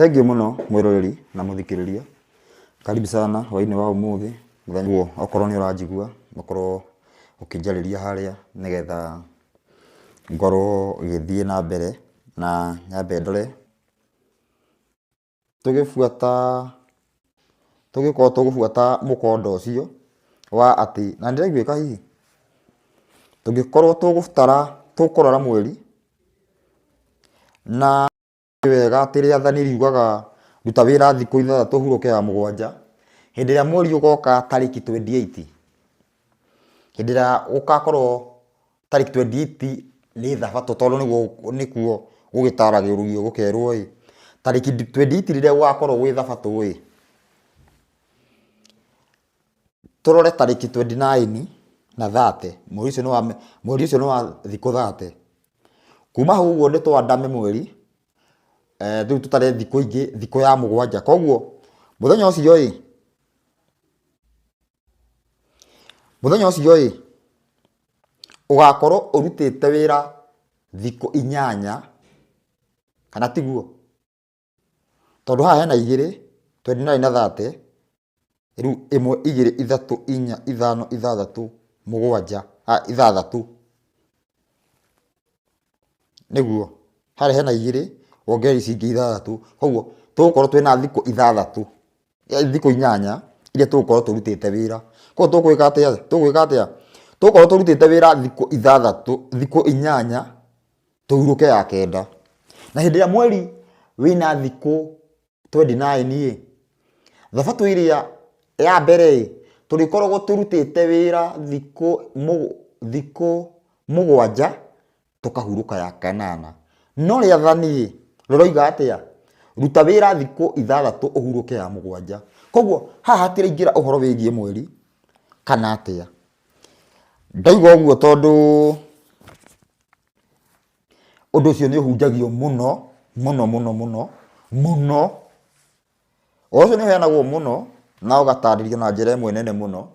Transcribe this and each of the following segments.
Thank you muno mwiroreri na muthikiriria. Karibu sana hwaini wa umuthi. Mũthenya okorwo ni uranjigua ukorwo ukinjariria haria nigetha ngorwo githie na mbere na nyambe ndore tugibuata mukondo ucio wa ati na ndiraiguika hihi tugikorwo tukurora mweri na wega ati athani riugaga ruta wira thiku 6 huruke ya 7 hindi ria mweri ugoka tariki 28 hindi ria ukakorwo tariki 28 ni thabato tondu nikuo gugitaragirugio gukerwo tariki 28 riria ugakorwo gwi thabato turore tariki 29 na 30 mweri ucio ni wa thiku 30 kuma hau uguo ni twandame mweri riu tutare thiku ingi thiku ya 7 koguo muthenya ucio ugakorwo urutite wira thiku 8 kana tiguo tondu haha hena 2 29 na 30 riu 1 2 3 4 5 6 7 6 niguo hari hena 2 wongeri cingi 6 koguo tugukorwo twina thiku 6 thiku 8 iria tugukorwo turutite wira koguo tukwika atia tugukorwo turutite wira thiku 6 thiku 8 tuhuruke ya 9 na hindi ya mweri wina thiku 29 thabato iria ya mbere turikorwo turutite wira thiku 7 tukahuruka ya 8 no ria thani roiga atia ruta wira thiku 6 uhuruke ya 7 koguo haha hatiraingira uhoro wigie mweri kana atia ndaigo uguo tondu undu ucio ni uhunjagio muno ucio ni heanagwo muno na ugataririo na njira imwe nene muno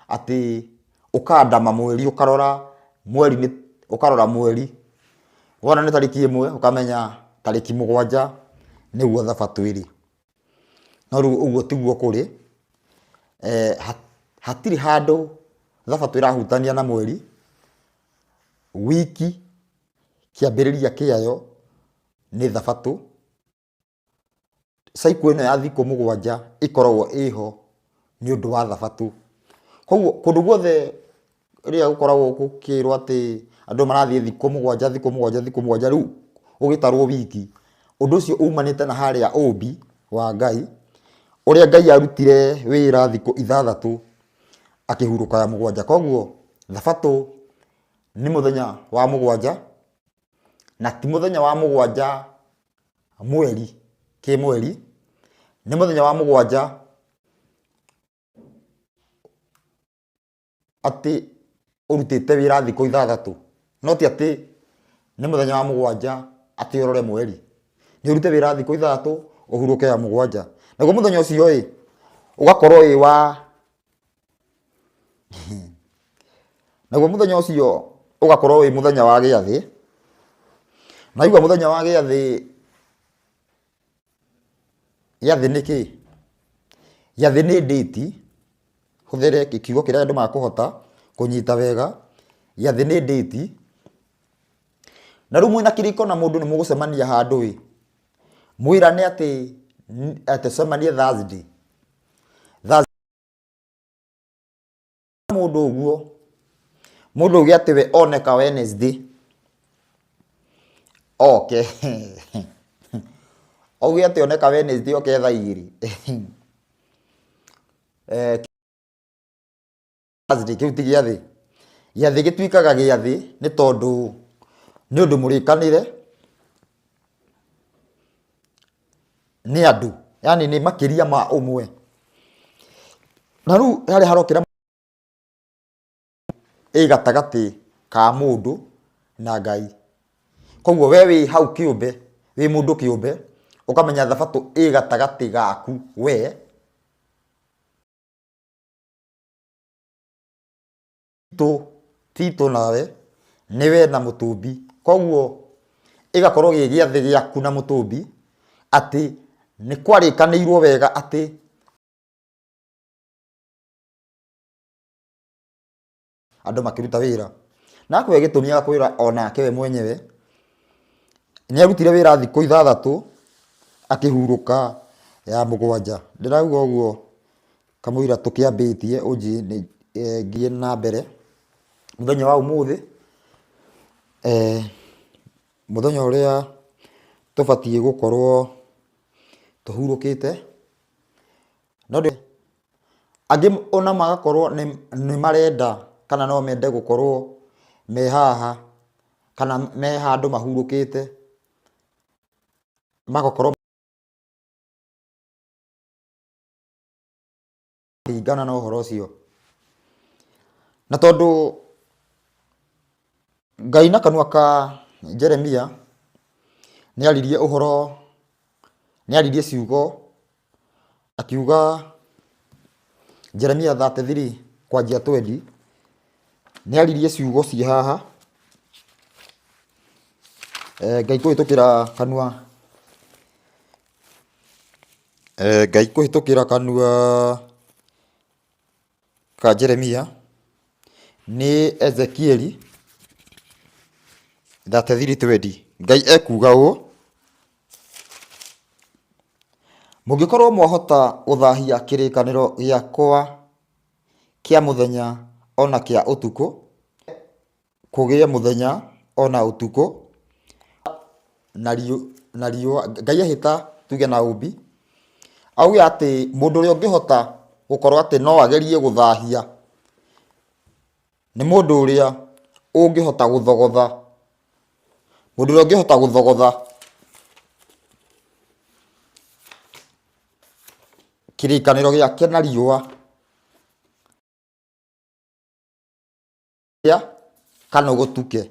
ati ukandama mweri ukarora mweri wona ni tariki 1 ukamenya tariki 7 niguo thabato iri no riu uguo tiguo kuri hatiri handu thabato irahutania na mweri wiki kiambiriria kiayo ni thabato cycle ino ya thiku 7 ikoragwo iho ni undu wa thabato koguo kundu guothe ria gukoragwo gukirwo ati andu marathie thiku 7 riu ugitarwo wiki undu ucio umanite na haria umbi wa Ngai uria Ngai arutire wira thiku 6 akihuruka ya 7 koguo thabato ni muthenya wa 7 na ti muthenya wa 7 mweri kimweri ni muthenya wa 7 ati urutite wira thiku 6 no ti ati ni muthenya wa 7 ati urore mweri ni urute wira thiku 6 uhuruke ya 7 naguo muthenya ucio ugakorwo wa naguo muthenya ucio ugakorwo muthenya wa giathi na igua muthenya wa giathi niki giathi ni date huthere kiugo kiria andu makuhota kunyita wega giathi ni date na riu mwina kiriko na mundu ni mugucemania handu mwirane ati semanie Thursday mundu uguo mundu ugi ati we oneka Wednesday okay ogi ati oneka Wednesday thaa 2 Thursday kiuti giathi gitwikaga giathi ni tondu ni undu murikanire ni andu yani ni makiria ma umwe na riu hari harokira gatagati ka mundu na Ngai koguo we wi hau kiumbe wi mundu kiumbe ukamenya thabato gatagati gaku we tito nawe niwe na mutumbi koguo igakorwo gigiathi giaku na mutumbi ati nĩ kwarĩkanĩirwo wega atĩ andũ makĩruta wĩra. Na akũhe gĩtũmi agakwĩra onake we mwenyewe nĩ arutire wĩra thikũ 6 akĩhurũka ya 7. Ndĩrauga ũguo kamũira tũkĩambĩtie ũnji ngiĩ na mbere mũthenya wa ũmũthĩ, mũthenya ũrĩa tũbatiĩ gũkorwo tũhurũkĩte, no angĩ ona magakorwo nĩ marenda kana no mende gũkorwo me haha kana me handũ mahurũkĩte, magakorwo kũringana na ũhoro ũcio. Na tondũ Ngai na kanua ka Jeremia nĩ aririe ũhoro, nĩ aririe ciugo akiuga Jeremia 33 kwanjia 20, nĩ aririe ciugo ciĩ haha, Ngai kũhĩtũkĩra kanua ka Jeremia nĩ Ezekieli 33:20. Ngai ekuga ũũ: mũngĩkorwo mwahota gũthahia kĩrĩkanĩro gĩakwa kĩa mũthenya ona kĩa ũtukũ, kũgĩe mũthenya ona ũtukũ na riũa. Ngai ahĩta tuge na ũmbi, auge atĩ mũndũ ũrĩa ũngĩhota gũkorwo atĩ no agerie gũthahia nĩ mũndũ ũrĩa ũngĩhota gũthogotha, mũndũ ũrĩa ũngĩhota gũthogotha kĩrĩkanĩro gĩake na riũa kana gũtuke.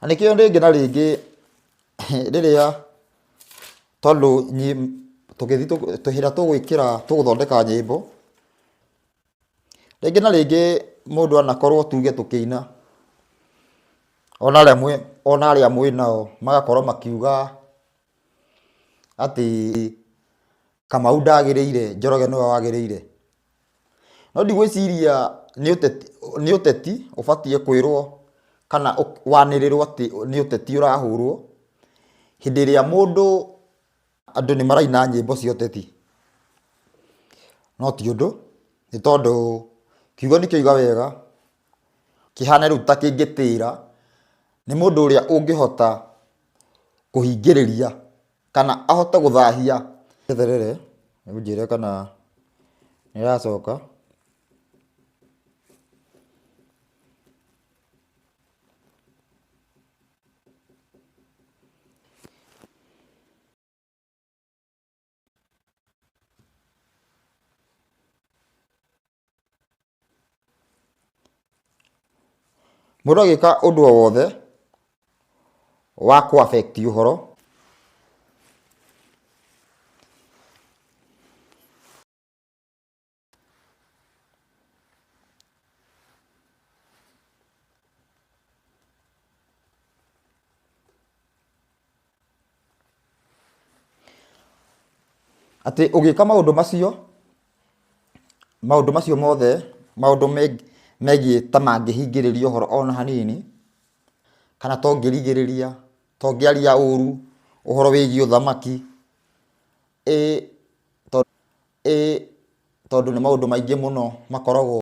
Na nĩkĩo rĩngĩ na rĩngĩ rĩrĩa tondũ hĩndĩ tũgwĩkĩra tũgũthondeka nyĩmbo, rĩngĩ na rĩngĩ mũndũ anakorwo tuge tũkĩina, ona arĩa mwĩ nao magakorwo makiuga atĩ Kamau ndagĩrĩire, Njoroge nĩwe wagĩrĩire. No ndigwĩciria nĩ ũteti ũbatiĩ kwĩrwo kana wanĩrĩrwo atĩ nĩ ũteti ũrahũrwo hĩndĩ ĩrĩa andũ nĩ maraina nyĩmbo cia ũteti. No ti ũndũ, nĩ tondũ kiugo nĩkĩoiga wega, kĩhane rĩu ta kĩngĩtĩra nĩ mũndũ ũrĩa ũngĩhota kũhingĩrĩria kana ahote gũthahia. Etherere ũnjĩre kana nĩ ĩracoka. Mũndũ agĩka ũndũ o wothe wa kũ-affect ũhoro, atĩ ũgĩka maũndũ macio mothe, maũndũ megiĩ ta mangĩhingĩrĩria ũhoro ona hanini, kana to ngĩrigĩrĩria, to ngĩaria ũru ũhoro wĩgiĩ ũthamaki, tondũ nĩ maũndũ maingĩ mũno makoragwo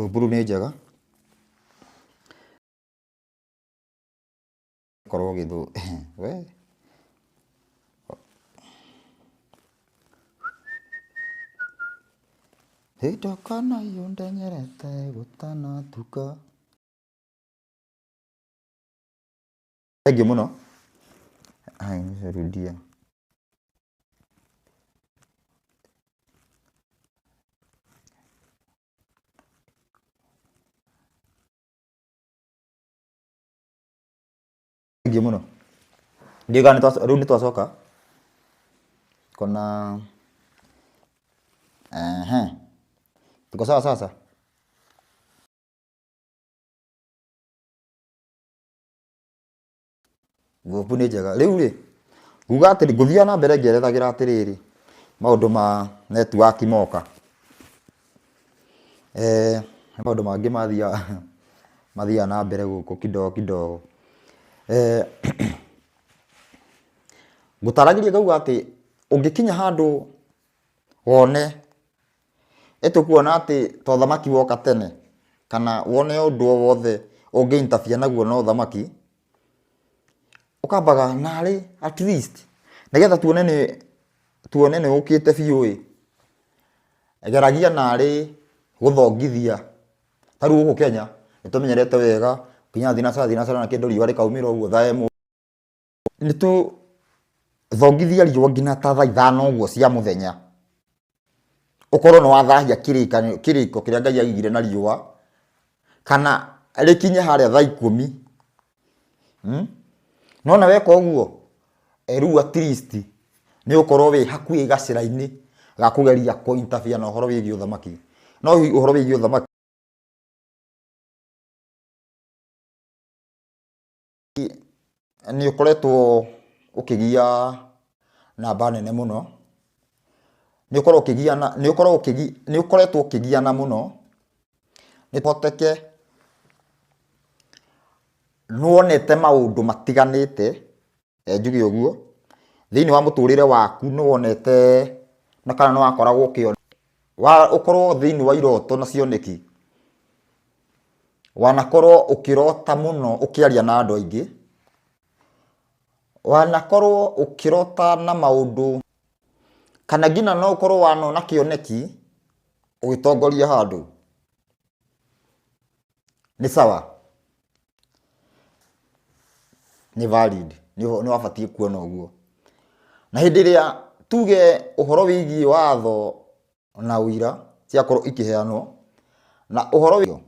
mburu nĩ njega korwo gĩthũ we Idoka nayo ndenyerete gutanatuka. Thank you muno. Hai nirudia. Thank you muno. Ndio gani rĩu nĩtwacoka kona tuko sawa sasa. Gupu nĩ njega rĩu rĩ nguga atĩ ngũthia na mbere ngĩerethagĩra atĩrĩrĩ maũndũ ma network moka maũndũ mangĩ mathiaga na mbere gũkũ kidogo kidogo. Ngũtaragĩria ngauga atĩ ũngĩkinya handũ wone ĩtũkuona atĩ to thamaki woka tene kana wone ũndũ o wothe ũngĩ interfere naguo no thamaki, ũkambaga narĩ at least nĩgetha tuone nĩ ũkĩte biũ geragia narĩ gũthongithia. Ta rĩu gũkũ Kenya nĩtũmenyerete wega kinya thinacara na kĩndũ riũa rĩkaumĩra ũguo thaa ĩmwe nĩtũthongithia riũa nginya ta thaa 5 ũguo cia mũthenya, ũkorwo nĩ wathahia kĩrĩko kĩrĩa Ngai agigire na riũa kana rĩkinye harĩa thaa 10. Nona weka ũguo rĩu at least nĩ ũkorwo wĩ hakuhĩ gacĩra-inĩ ga kũgeria kũ interfere na ũhoro wĩgiĩ ũthamaki. No ũhoro wĩgiĩ ũthamaki nĩ ũkoretwo ũkĩgia namba nene mũno, nĩ ũkoretwo ũkĩgiana mũno nĩhoteke nĩwonete maũndũ matiganĩte njuge ũguo thĩinĩ wa mũtũrĩre waku, nĩwonete na kana nĩwakoragwo ũkĩona ũkorwo thĩinĩ wa iroto na cioneki, wanakorwo ũkĩrota mũno ũkĩaria na andũ aingĩ, wanakorwo ũkĩrota na maũndũ kana nginya no ũkorwo wanona kĩoneki ũgĩtongoria handũ. Nĩ sawa, nĩ valid, nĩ wabatiĩ kuona ũguo. Na hĩndĩ ĩrĩa tuge ũhoro wĩgiĩ watho na ũira ciakorwo ikĩheanwo na ũhoro wĩgiĩ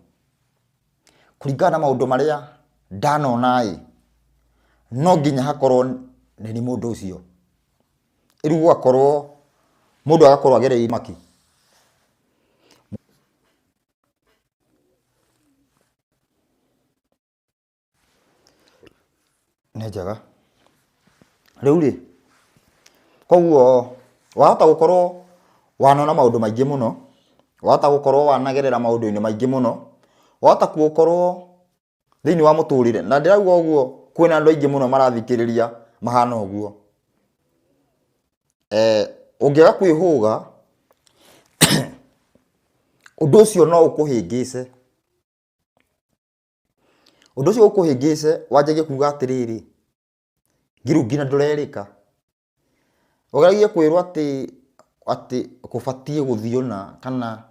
kũringana na maũndũ marĩa ndanona no nginya hakorwo nĩ mũndũ ũcio rĩu gwakorwo mũndũ agakorwo agereire maki. Nĩ njega rĩu rĩ koguo wahota gũkorwo wanona maũndũ maingĩ mũno, wahota gũkorwo wanagerera maũndũ-inĩ maingĩ mũno, wahota gũkorwo thĩinĩ wa mũtũrĩre, na ndĩrauga ũguo kwĩna andũ aingĩ mũno marathikĩrĩria mahana ũguo. Ũngĩaga kwĩhũga ũndũ ũcio no ũkũhĩngĩce, ũndũ ũcio ũkũhĩngĩce wanjagie kuga atĩrĩrĩ ngiru nginya ndũrerĩka, ũgeragie kwĩrwo atĩ gũbatiĩ gũthiũna kana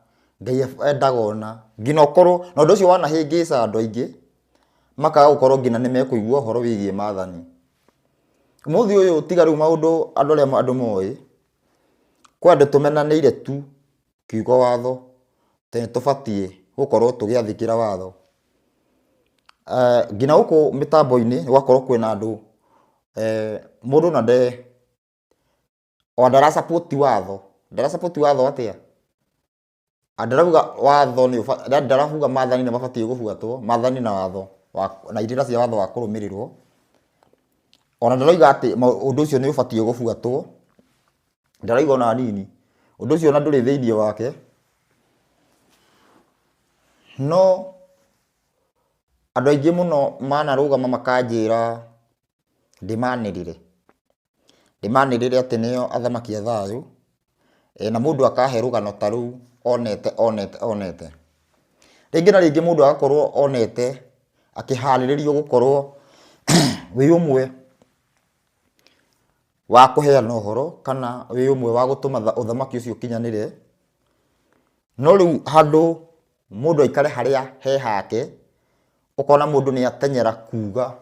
Ngai endaga ona nginya ũkorwo na ũndũ ũcio wanahĩngĩca andũ aingĩ makaga gũkorwo nginya nĩmekũigua ũhoro wĩgiĩ maathani. Mũthĩ ũyũ tiga rĩu maũndũ andũ arĩa andũ moĩ kwa andũ tũmenanĩire tu kiugo watho tene tũbatiĩ gũkorwo tũgĩathĩkĩra watho. Nginya gũkũ mĩtambo-inĩ gwakorwo kwĩna andũ mũndũ na ndara support watho, atĩa ndarauga watho ndarauga maathani nĩ mabatiĩ gũbuatwo, maathani na watho na irĩra cia watho wa kũrũmĩrĩrwo, ona ndarauga atĩ ũndũ ũcio nĩ ũbatiĩ gũbuatwo, ndarauga ona hanini ũndũ ũcio ona ndũrĩ thĩinĩ wake. No andũ aingĩ mũno manarũgama makanjĩra ndĩmanĩrĩre atĩ nĩo athamaki a thayũ, na mũndũ akahe rũgano ta rũu onete. Rĩngĩ na rĩngĩ mũndũ agakorwo onete akĩharĩrĩrio gũkorwo wĩ ũmwe wa kũheana ũhoro kana wĩ ũmwe wa gũtũma ũthamaki ũcio ũkinyanĩre, no riu handu mundu aikare haria he hake ukona mundu ni atenyera kuga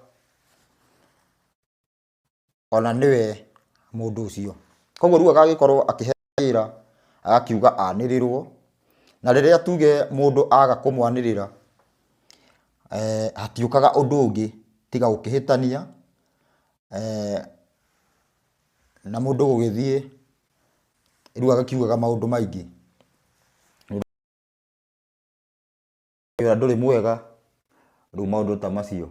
ona niwe mundu ucio koguo riu agagikorwo akihera agakiuga anirirwo na riria tuge mundu aga kumwanirira hatiukaga undu ungi tiga ukihitania na mundu gugithie riu agakiugaga maundu maingi nduri mwega riu maundu ta macio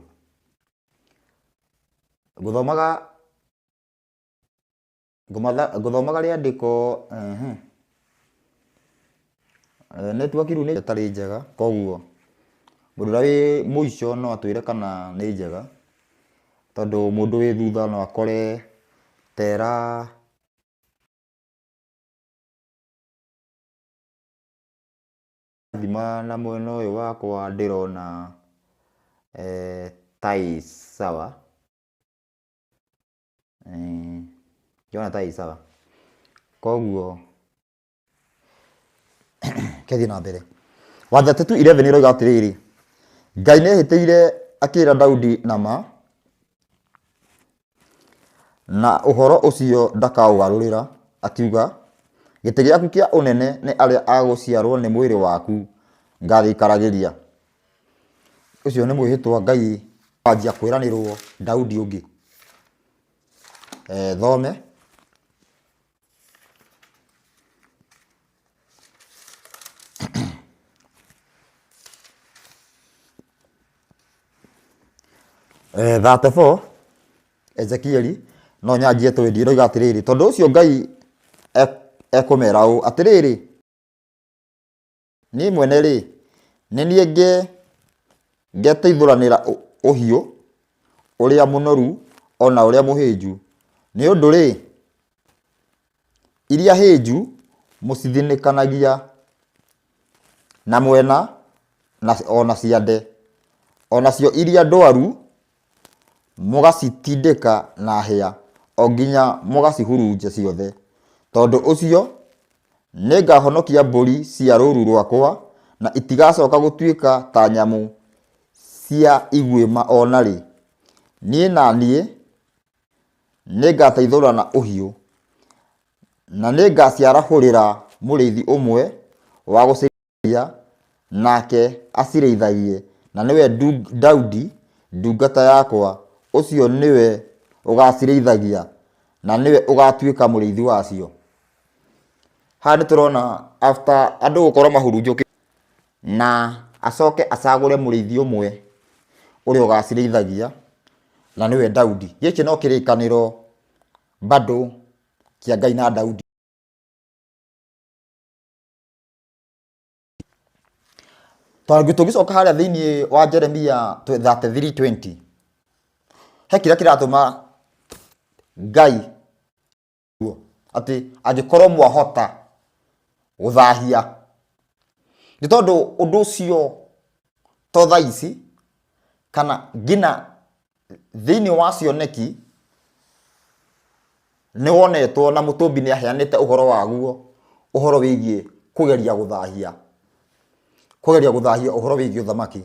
nguthomaga riandiko network riu ni tari njega koguo mundu wi muico no atwire kana ni njega tondu mundu wi thutha no akore tera thima na mwena uyu wakwa ndirona tai sawa Jona tai sawa koguo kethi na mbere Wathatetu 11 iroiga atiriri Ngai nĩ ehĩtĩire akĩra Daudi nama na ũhoro ũcio ndakaũgarũrĩra akiuga gĩtĩ gĩaku kĩa ũnene nĩ arĩa agũciarwo nĩ mwĩrĩ waku ngathĩkaragĩria ũcio nĩ mwĩhĩtwa Ngai wanjia kwĩranĩrwo Daudi ũngĩ thome Thate 4 Ezekieli no nyanjie twendi roiga atiriri tondu ucio Ngai ekumera u atiriri ni mwene ri ni nie ngeteithuranira uhiu uria munoru ona uria muhinju ni undu ri iria hinju mucithinikanagia na mwena na ona ciande ona cio iria ndwaru mugacitindika na hia o nginya mugacihurunja ciothe tondu ucio ningahonokia mburi cia ruru rwakwa na itigacoka gutuika ta nyamu cia igwima onari nie ningateithurana uhiu na ningaciarahurira murithi umwe wa guciria nake acireithagie na niwe Daudi ndungata yakwa ucio niwe ugacireithagia na niwe ugatuika murithi wacio handi turona after andu gukorwo mahurunjuki na acoke acagure murithi umwe uri ugacireithagia na niwe Daudi giki no kirikaniro bado kia Ngai na Daudi tondu tugicoka haria thiini wa Jeremia 33:20 he kira kiratuma Ngai ati angikorwo mwahota guthahia ni tondu undu ucio to thaici kana ngina thiini wa cioneki ni wonetwo na mutumbi ni aheanite uhoro waguo uhoro wigie kugeria guthahia uhoro wigie uthamaki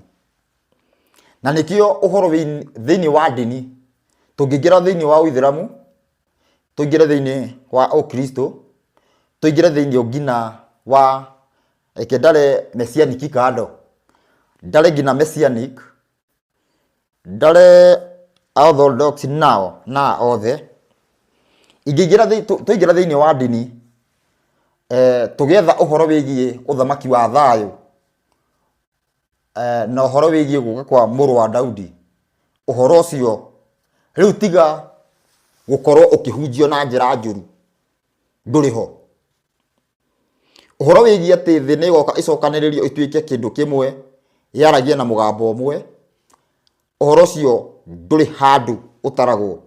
na nikio uhoro thiini wa dini tungingira thiini wa Uithiramu tuingire thiini wa Ukristo tuingire thiini ngina wa ekendare messianic kando ndare ngina messianic ndare orthodox nao na othe ingingira tuingira thiini wa dini tugetha uhoro wigie uthamaki wa thayo na uhoro wigie guka kwa muru wa Daudi uhoro ucio riu tiga gukorwo ukihunjio na njira njuru nduriho uhoro wigie ati thi ni goka icokaniririo ituike kindu kimwe yaragie na mugambo umwe uhoro ucio nduri handu utaragwo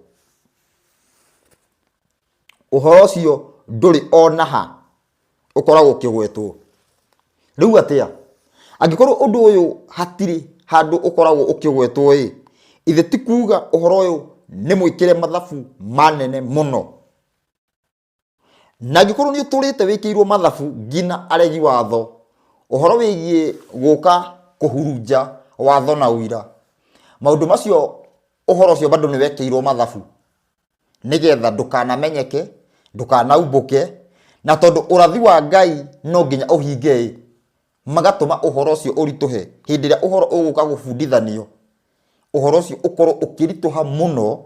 uhoro ucio nduri onaha ukoragwo ukigwetwo riu atia angikorwo undu uyu hatiri handu ukoragwo ukigwetwo ithe tikuga uhoro uyu ni mwikire mathabu manene muno na angikorwo ni uturite wikirwo mathabu ngina aregi watho Ũhoro wĩgiĩ gũka kũhurunja watho na ũira. Maũndũ macio ũhoro ũcio bado nĩ wekĩirwo mathabu nĩgetha ndũkanamenyeke, ndũkanaumbũke, na tondũ ũrathi wa Ngai no nginya ũhinge, magatũma ũhoro ũcio ũritũhe. Hĩndĩ ĩrĩa ũhoro ũgũka gũbundithanio, ũhoro ũcio ũkorwo ũkĩritũha mũno,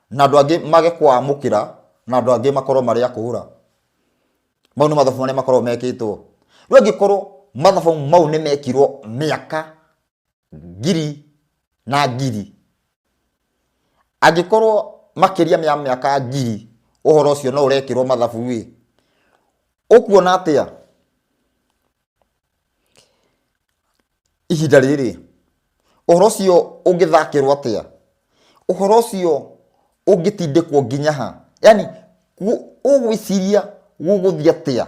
na andũ angĩ mage kwamũkĩra, na andũ angĩ makorwo marĩ a kũũra. Mau nĩ mathabu marĩa makorwo mekĩtwo. Rĩu angĩkorwo mathabu mau nĩ mekirwo mĩaka ngiri na ngiri, angĩkorwo makĩria ya mĩaka ngiri ũhoro ũcio no ũrekĩrwo mathabu ĩ, ũkuona atĩa ihinda rĩrĩ? Ũhoro ũcio ũngĩthakĩrwo atĩa? Ũhoro ũcio ũngĩtindĩkwo nginya ha? Yani ũgwĩciria gũgũthiĩ atĩa?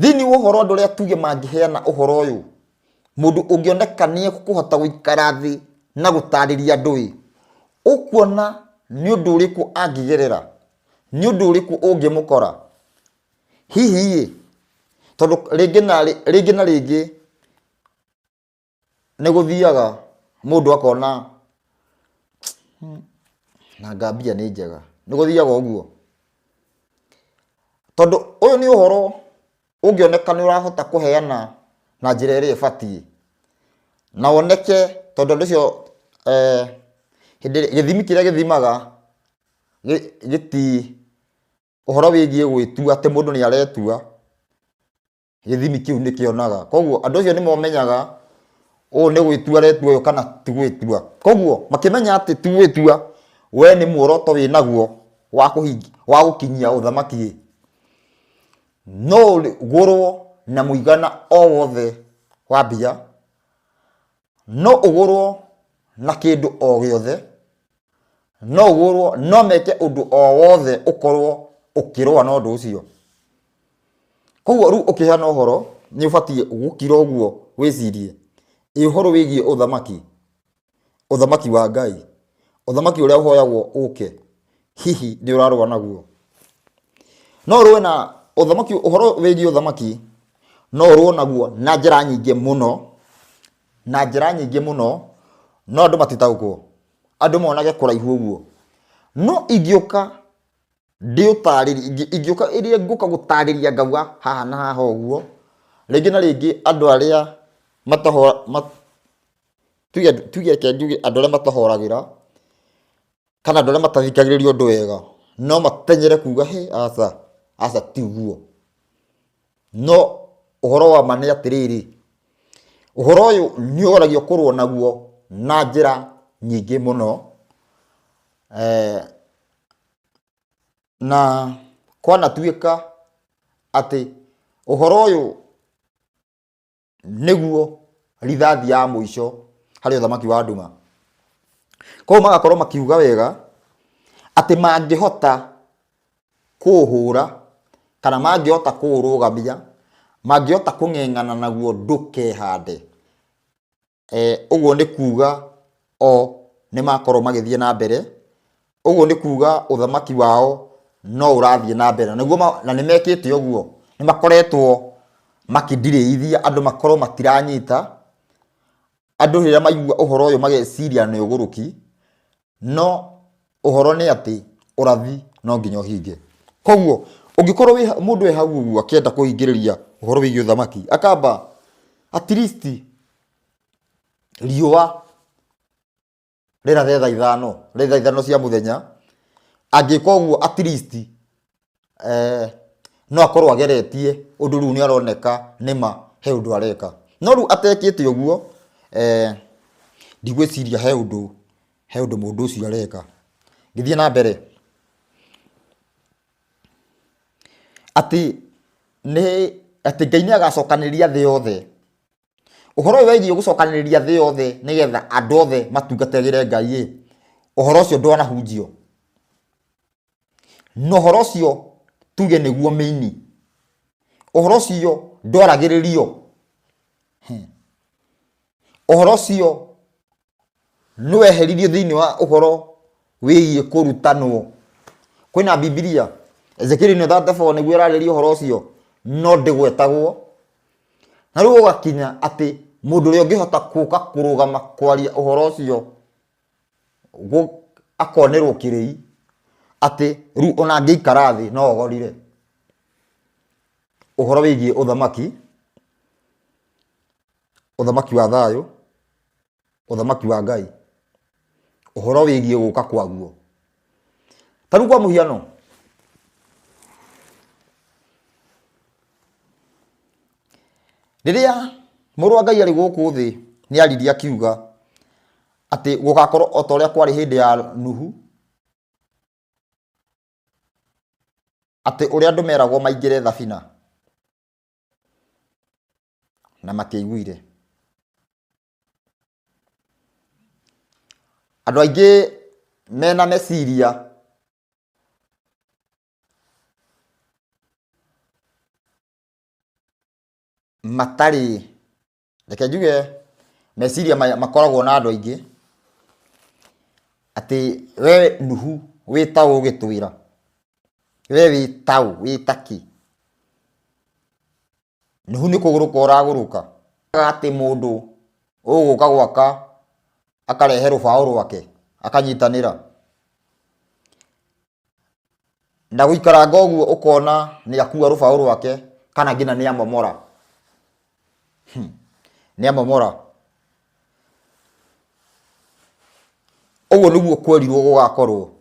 Thĩinĩ wa ũhoro andũ arĩa tuge mangĩheana ũhoro ũyũ, mũndũ ũngĩoneka nĩ ekũhota gũikara thĩ na gũtarĩria andũ ĩ, ũkuona nĩ ũndũ ũrĩkũ angĩgerera, nĩ ũndũ ũrĩkũ ũngĩmũkora hihi ĩ? Tondũ rĩngĩ na rĩngĩ nĩ gũthiaga mũndũ akona na ngambia nĩ njega, nĩ gũthiaga ũguo, tondũ ũyũ nĩ ũhoro ũngĩoneka nĩ ũrahota kũheana na njĩra ĩrĩa ĩbatiĩ, na woneke, tondũ ũndũ ũcio gĩthimi kĩrĩa gĩthimaga ũhoro wĩgiĩ gwĩtua atĩ mũndũ nĩ aretua, gĩthimi kĩu nĩ kĩonaga. Koguo andũ acio nĩ momenyaga ũũ nĩ gwĩtua aretua ũyũ kana ti gwĩtua. Koguo makĩmenya atĩ ti gwĩtua, we nĩ muoroto wĩnaguo wa gũkinyia ũthamaki, no ũgũrwo na mũigana o wothe wa mbia, no ũgũrwo na kĩndũ o gĩothe, no ũgũrwo, no meke ũndũ o wothe ũkorwo ũkĩrũa na ũndũ ũcio. Koguo rĩu ũkĩheana ũhoro nĩ ũbatiĩ gũkira ũguo wĩcirie ũhoro wĩgiĩ ũthamaki wa Ngai, ũthamaki ũrĩa ũhoyagwo ũke, hihi nĩ ũrarũa naguo? No ũrũe na ũthamaki, ũhoro wĩgiĩ ũthamaki no ũrũe naguo na njĩra nyingĩ mũno, no andũ matitaũkwo, andũ monage kũraihu ũguo. No ingĩũka ndĩũtarĩrie, ingĩũka ĩrĩa ngũka gũtarĩria ngauga haha na haha ũguo, rĩngĩ na rĩngĩ andũ arĩa tuge andũ arĩa matahoragĩra, kana andũ arĩa matathikagĩrĩria ũndũ wega, no matenyere kuga aca ti ũguo. No ũhoro wa ma nĩ atĩrĩrĩ, ũhoro ũyũ nĩ ũgeragio kũrũa naguo na njĩra nyingĩ mũno, na kwanatuĩka atĩ ũhoro ũyũ nĩguo rithathi ya mũico harĩ ũthamaki wa nduma. Koguo magakorwo makiuga wega atĩ mangĩhota kũũhũra, kana mangĩhota kũũrũgamia, mangĩhota kũng'eng'ana naguo ndũkehande, ũguo nĩ kuga o nĩ makorwo magĩthiĩ na mbere, ũguo nĩ kuga ũthamaki wao no ũrathiĩ na mbere, na nĩ mekĩte ũguo, nĩ makoretwo makĩndirĩithia andũ makorwo matiranyita, andũ rĩrĩa maigua ũhoro ũyũ mageciria nĩ ũgũrũki, no ũhoro nĩ atĩ ũrathi no nginya ũhinge. Koguo ũngĩkorwo mũndũ hau ũguo akĩenda kũhingĩrĩria ũhoro wĩgiĩ ũthamaki, akamba at least riũa rĩrathe thaa ithano cia mũthenya, angĩka ũguo at least no akorwo ageretie ũndũ rĩu nĩ aroneka nĩma he ũndũ areka. No rĩu atekĩte ũguo, ndigwĩciria he ũndũ mũndũ ũcio areka. Ngĩthiĩ na mbere atĩ Ngai nĩ agacokanĩrĩria thĩ yothe. Ũhoro ũyũ wĩgiĩ gũcokanĩrĩria thĩ yothe nĩgetha andũ othe matungatagĩre Ngai, ũhoro ũcio ndwanahunjio. No ũhoro ũcio tuge nĩguo main, ũhoro ũcio ndwaragĩrĩrio. Ũhoro ũcio nĩ weheririo thĩinĩ wa ũhoro wĩgiĩ kũrutanwo. Kwĩna Bibilia Ezekiel 34 nĩguo ĩrarĩria ũhoro ũcio, no ndigwetagwo na riu ugakinya ati mundu uri ungihota kuka kurugama kwaria uhoro ucio akonerwo kirei ati riu ona ngiikara thi no ogorire uhoro wigie uthamaki wa thayo uthamaki wa Ngai uhoro wigie guka kwaguo tariu kwa muhiano riria muru wa Ngai ari guku thi ni aririe akiuga ati gugakorwo otoria kwari hindi ya Nuhu ati uria andu meragwo maingire thabina na matiaiguire andu aingi mena meciria matari reke njuge meciria makoragwo na andu aingi ati we Nuhu witau ugitwira we witau witaki Nuhu ni kuguruka uraguruka ati mundu uguka gwaka akarehe rubao rwake akanyitanira na guikaranga uguo ukona ni akua rubao rwake kana ngina ni amomora ni amomora uguo niguo kwerirwo gugakorwo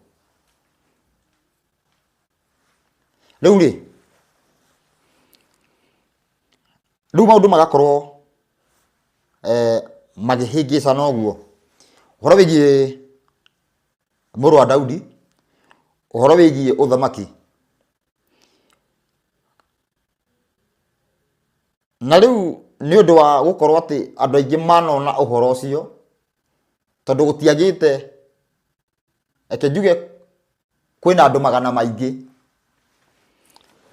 riu maundu magakorwo magihingicana uguo uhoro wigie muru wa Daudi uhoro wigie uthamaki na riu ni undu wa gukorwo ati andu aingi manona uhoro ucio tondu gutiagite eke njuge kwina andu magana maingi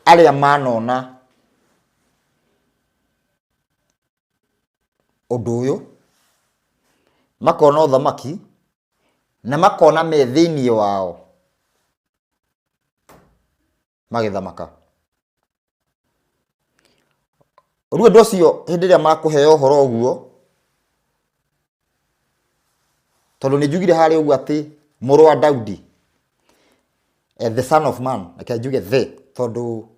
aria manona undu uyu makona uthamaki na makona me thiini wao magithamaka riu andu acio hindi ria makuheo uhoro uguo tondu ni njugire hari uguo ati muru wa Daudi the son of man ake njuge the tondu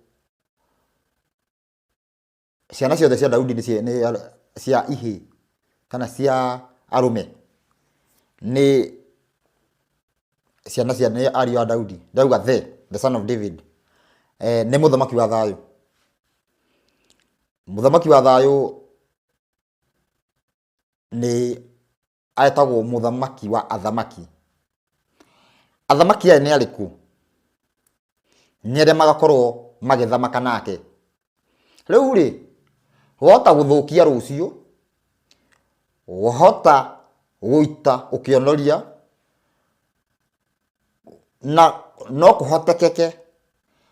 ciana ciothe cia Daudi ni cia ihi kana cia arume ni ciana cia ni ariu a Daudi ndauga the son of David ni muthamaki wa thayo ni aetagwo muthamaki wa athamaki aya ni ariku ni aria magakorwo magithamaka nake riu wahota guthukia rucio wahota guita ukionoria na no kuhotekeke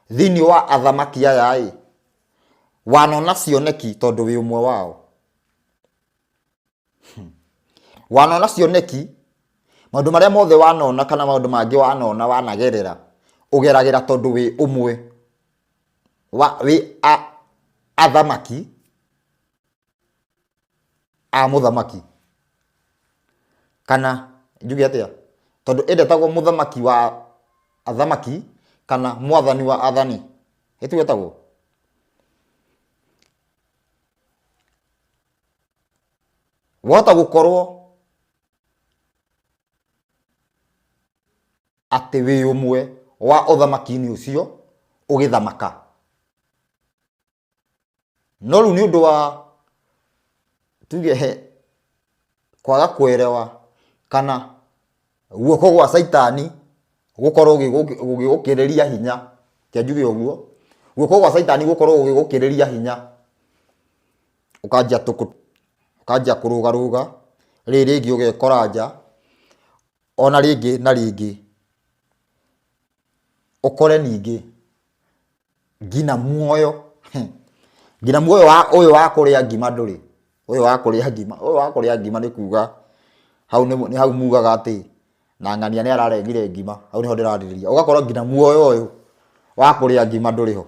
thiini wa athamaki aya wanona cioneki tondu wi umwe wao wanona cioneki maundu maria mothe wanona kana maundu mangi wanona wanagerera ugeragira tondu wi umwe wi athamaki a muthamaki kana njuge atia tondu endetagwo muthamaki wa athamaki kana mwathani wa athani etiwetagwo wahota gukorwo ati wi umwe wa uthamaki-ini ucio ugithamaka no riu ni undu wa tuge kwaga kwerewa kana guoko gwa Saitani gukorwo gugigukireria hinya ke njuge uguo guoko gwa Saitani gukorwo gugigukireria hinya ukajia kurugaruga ringi ugekora nja ona ringi na ringi ukore ningi ngina muoyo wa uyu wa kuria ngima nduri uyu wa kuria ngima ni kuga hau mugaga ati na ng'ania ni ararengire ngima hau niho ndiraririria ugakorwo ngina muoyo uyu wa kuria ngima nduri ho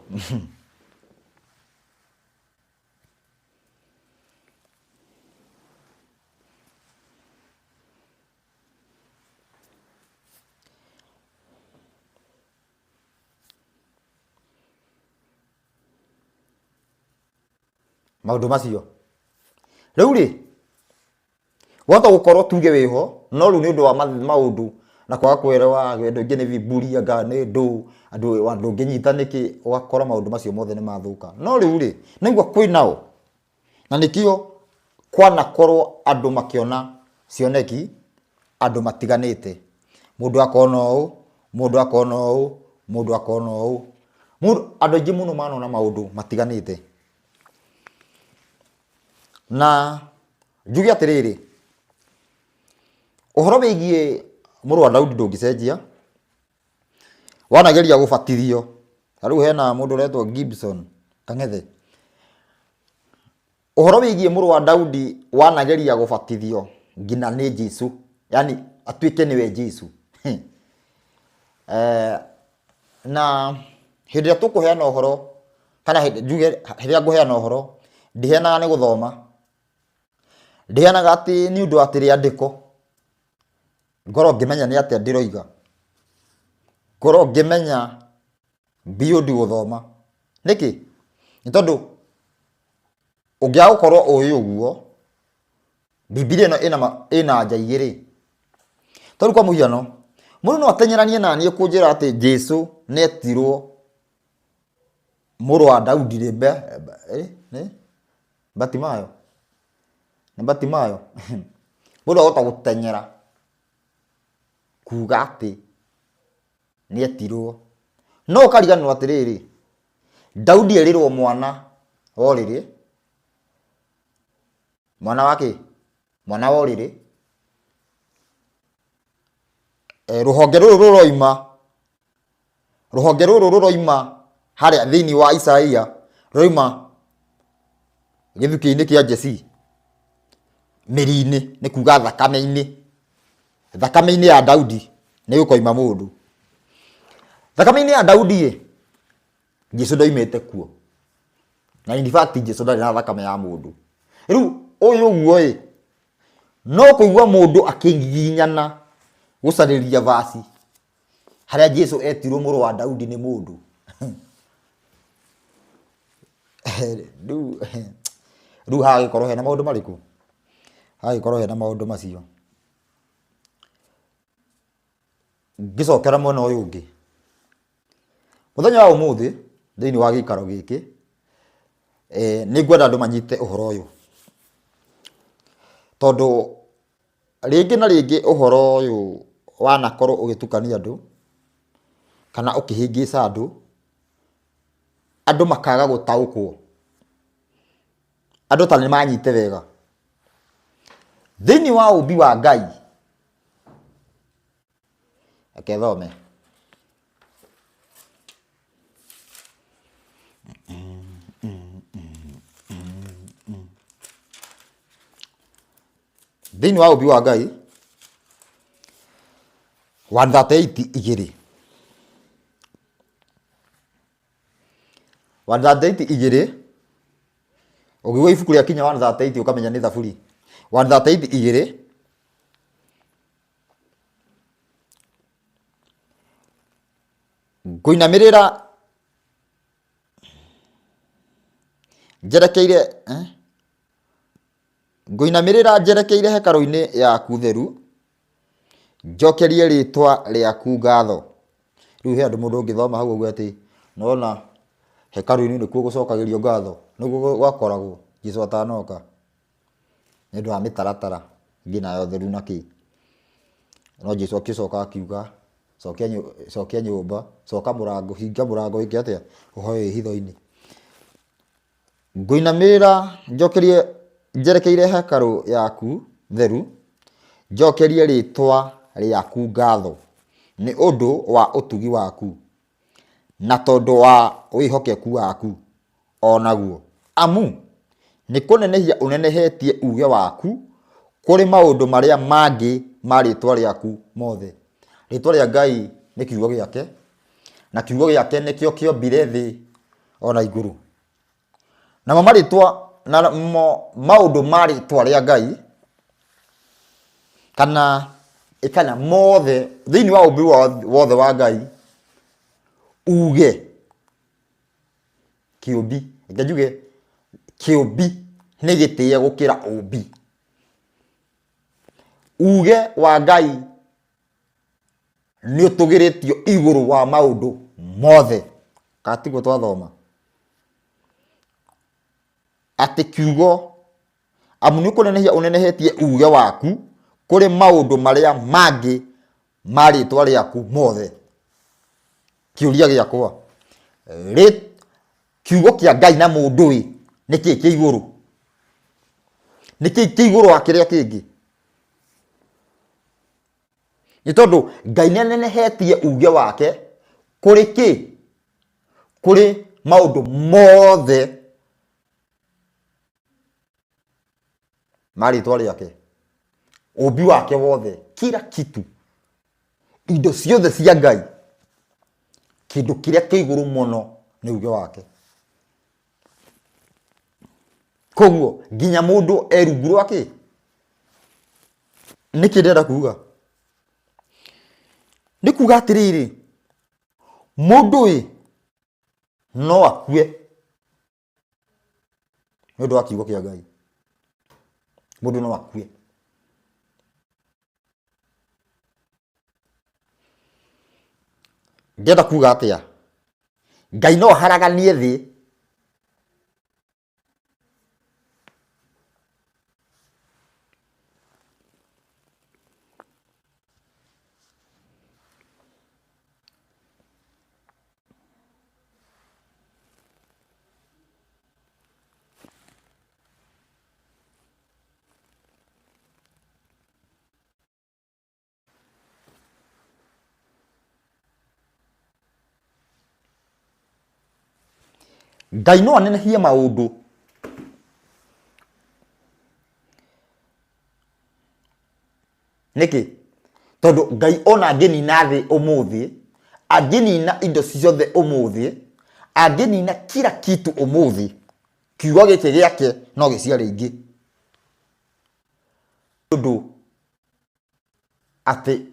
maundu macio riu ri wota gukorwo tuge wiho no riu ni undu wa maundu na kwaga kwerewa wendo ingi ni viburi anga ni andu nginyita niki ugakora maundu macio mothe ni mathuka no riu ri naigua kwinao na nikio kwanakorwo andu makiona cioneki andu matiganite mundu akona u mundu akona u mundu akona u andu aingi muno manona maundu matiganite na njuge atiriri uhoro wigie muru wa Daudi ndungicenjia wanageria gubatithio riu hena mundu retwo Gibson Kangethe uhoro wigie muru wa Daudi wanageria gubatithio ngina ni Jesu yani atuike niwe Jesu na hindi tukuheana uhoro kana njuge hindi nguheana uhoro ndiheanaga ni guthoma ndiheanaga ati ni undu atiri andiko ngoro ngimenya ni atia ndiroiga ngoro ngimenya biodi guthoma niki ni tondu ungia gukorwo uyu uguo Biblia no ina nja igiri tondu kwa muhiano mundu no atenyeranie nanie kunjira ati Jesu netirwo muru wa Daudi rimbe ni Batimayo na Batimayo mundu agota gutenyera kuga ati netirwo no kariganwo atiriri Daudi erirwo mwana oriri mwana wake mwana oriri ruhonge ruru roima haria thiini wa Isaia roima githuki-ini kia Jesse mirine ni kuga thakame-ini ya Daudi ni gukoima mundu thakame-ini ya Daudi Jesu ndoimite kuo na in fact Jesu ndari na thakame ya mundu riu uyu guo no kuigwa mundu akingiginyana gusariria vasi haria Jesu etirwo muru wa Daudi ni mundu riu hagikorwo hena maundu mariku hagikorwo hena maundu macio ngicokera mwena uyu ungi muthenya wa umuthi thiini wa gikaro giki ni ngwenda andu manyite uhoro uyu tondu ringi na ringi uhoro uyu wanakorwo ugitukania andu kana ukihingica andu makaga gutaukwo andu tani manyite wega thiini wa ubi wa Ngai akethome thiini wa ubi wa Ngai 138 igiri 138 igiri ugiwa ibuku ria kinya 138 ukamenya ni thaburi 138 igiri nguinamirira njerekeire njerekeire hekaru-ini yaku theru njokerie ritwa riaku ngatho riu he andu mundu ungithoma hau uguo ati nona hekaru-ini nikuo gucokagirio ngatho niguo gwakoragwo Jesu atanoka ni ndu wa mitaratara ngina yo theru naki no Jesu akicoka akiuga cokia nyumba coka murango hinga murango iki atia uhoe hitho-ini nguinamirira njerekeire hekaru yaku theru njokerie ritwa riaku ngatho ni undu wa utugi waku na tondu wa wihokeku waku onaguo amu ni kunenehia unenehetie uge waku kuri maundu maria mangi ma ritwa riaku mothe ritwa ria Ngai ni kiugo giake na kiugo giake nikio kiombire thi ona iguru na maritwa na maundu ma ritwa ria Ngai kana mothe thiini wa ubi wothe wa Ngai uge kiumbi njuge kĩũmbi nĩ gĩtĩe gũkĩra ũmbi. Uge wa Ngai nĩ ũtũgĩrĩtio igũrũ wa maũndũ mothe. Katiguo twathoma atĩ kiugo amu nĩ kũnenehia ũnenehetie uge waku kũrĩ maũndũ marĩa mangĩ ma rĩtwa rĩaku mothe. Kĩũria gĩakwa, kiugo kĩa Ngai na mũndũ nĩkĩĩ kĩ igũrũ? Nĩkĩĩ kĩ igũrũ wa kĩrĩa kĩngĩ? Nĩ tondũ Ngai nĩ anenehetie uge wake kũrĩ kĩ? Kũrĩ maũndũ mothe ma rĩtwa rĩake, ũmbi wake wothe, kila kitu, indo ciothe cia Ngai, kĩndũ kĩrĩa kĩ igũrũ mũno nĩ uge wake. Koguo nginya mũndũ rungu rwake. Nĩkĩ ndĩrenda kuga? Nĩ kuga atĩrĩrĩ, mũndũ no akue nĩ ũndũ wa kiugo kĩa Ngai. Mũndũ no akue. Ndĩrenda kuga atĩa? Ngai no aharaganie thĩ Ngai no anenehie maũndũ nĩkĩ? Tondũ Ngai ona angĩnina thĩ ũmũthĩ, angĩnina indo ciothe ũmũthĩ, angĩnina kila kitu ũmũthĩ, kiugo gĩkĩ gĩake no gĩciare ingĩ. Tondũ atĩ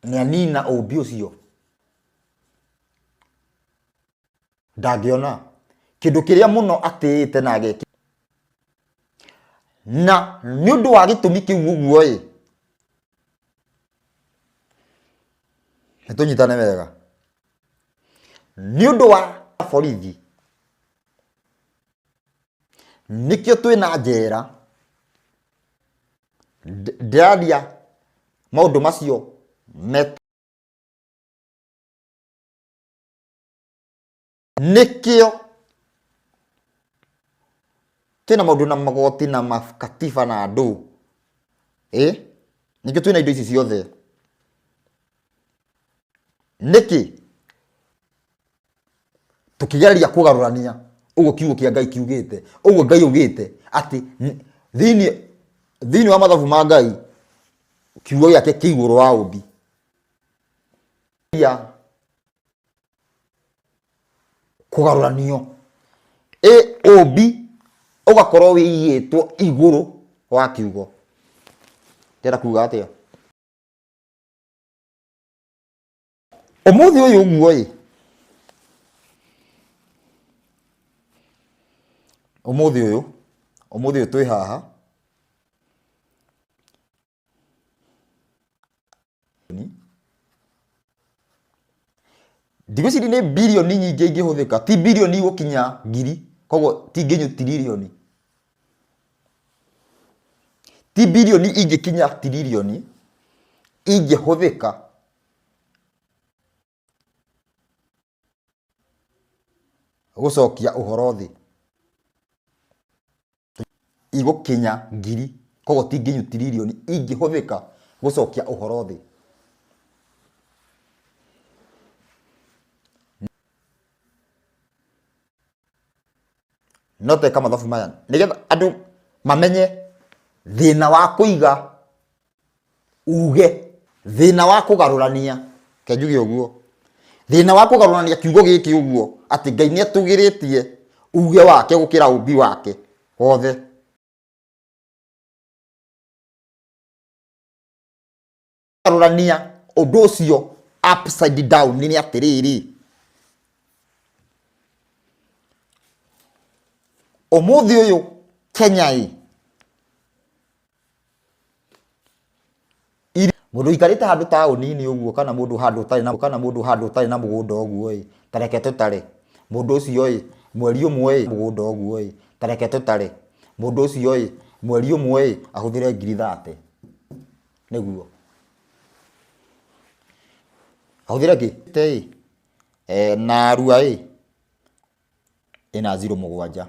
nĩ anina ũmbi ũcio, ndangĩona kĩndũ kĩrĩa mũno atĩĩte na ageki. Na nĩ ũndũ wa gĩtũmi kĩu ũguo nĩ tũnyitane wega. Nĩ ũndũ wa borithi nĩkĩo twĩna njera. Ndĩraria maũndũ macio nĩkĩo twĩna maũndũ na magoti na makatiba na andũ. Nĩkĩo twĩna indo ici ciothe. Nĩkĩ? Tũkĩgereria kũgarũrania ũguo kiugo kĩa Ngai kiugĩte. Ũguo Ngai augĩte atĩ thĩinĩ wa mathabu ma Ngai kiugo gĩake kĩ igũrũ wa ũmbi. Kũgarũranio ũmbi ũgakorwo wĩigĩtwo igũrũ wa kiugo. Ndĩrenda kuga atĩa? Ũmũthĩ ũyũ ũguo ũmũthĩ ũyũ twĩ haha ndigwĩciria nĩ birioni nyingĩ ingĩhũthĩka, ti birioni gũkinya ngiri, koguo ti nginyu tiririoni, ti birioni ingĩkinya tiririoni ingĩhũthĩka gũcokia ũhoro thĩ, igũkinya ngiri, koguo ti nginyu tiririoni ingĩhũthĩka gũcokia ũhoro thĩ. No teka mathabu maya nĩgetha andũ mamenye thĩna wa kũiga uge, thĩna wa kũgarũrania, kenjuge ũguo, thĩna wa kũgarũrania kiugo gĩkĩ ũguo, atĩ Ngai nĩ atũgĩrĩtie uge wake gũkĩra ũmbi wake wothe. Garũrania ũndũ ũcio upside down nĩ atĩrĩrĩ, umuthi uyu Kenya mundu ikarite handu tauni-ini uguo kana mundu handu utari na mugunda uguo tareke tutare mundu ucio mweri umwe mugunda uguo tareke tutare mundu ucio mweri umwe ahuthire 30,000 niguo ahuthire ki na arua ina 0.7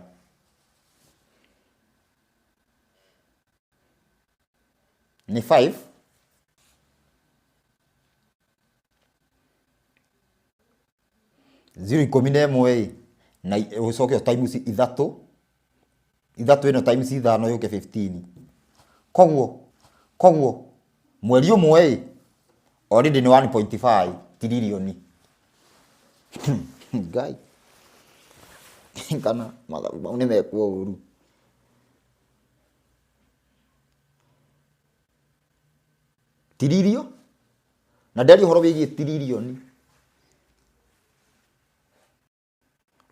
ni 5 0.11 na ucoke times ithatu ino times ithano yuke 15 koguo mweri umwe already ni 1.5 trillion ngai kana mathabu mau ni mekuo uru trillion na ndari horo wigie trillion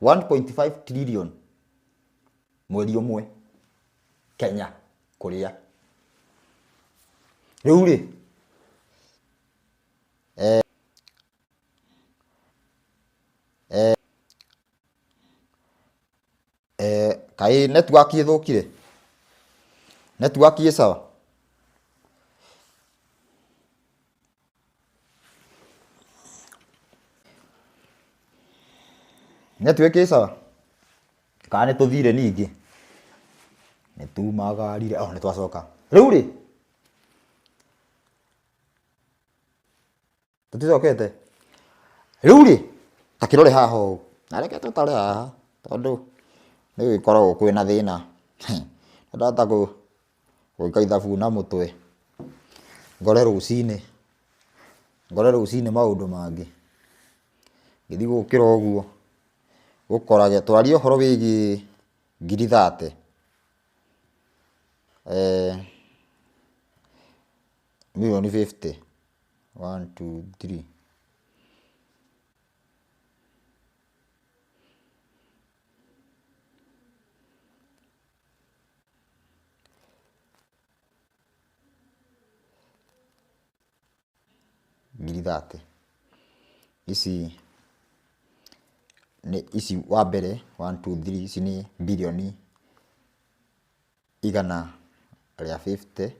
1.5 trillion mweri umwe Kenya kuria riu ri kai network ithukire network ye sawa network ye sawa kana tuthire ningi nitumagarire nitwacoka riu ri tuticokete riu ri takirore haha na reke tutare haha tondu ni ikoragwo kwina thina ndata gwika ithabu na mutwe ngore rucini maundu mangi ngithi gukira uguo gukorage twarie horo wigi 30,000 milioni 50 1 2 3 30 isi wa mbere 1 2 3 isi ni bilioni igana ria 50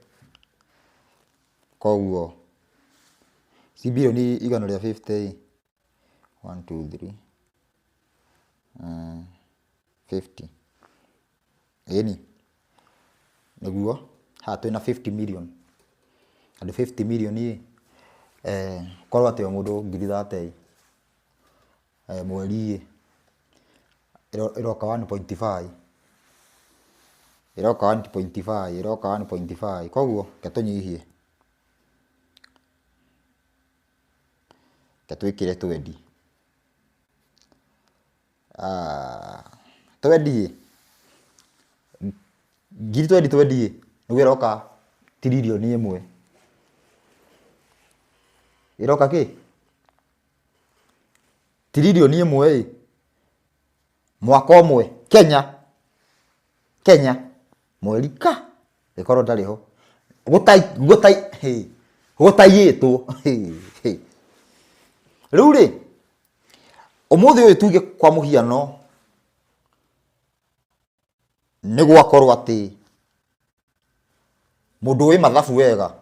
koguo si bilioni igana ria 50 1 2 3 50 eni niguo ha twina 50 million and 50 million korwo ati mundu 30,000 mweri iroka 1.5 iroka 1.5 koguo ketunyihie ketwikire 20 20 nigu iroka trilioni imwe iroka ki trilioni imwe mwaka umwe Kenya mweri ka ikorwo ndariho gutayitwo riu ri umuthi uyu tuge kwa muhiano ni gwakorwo ati mundu wi mathabu wega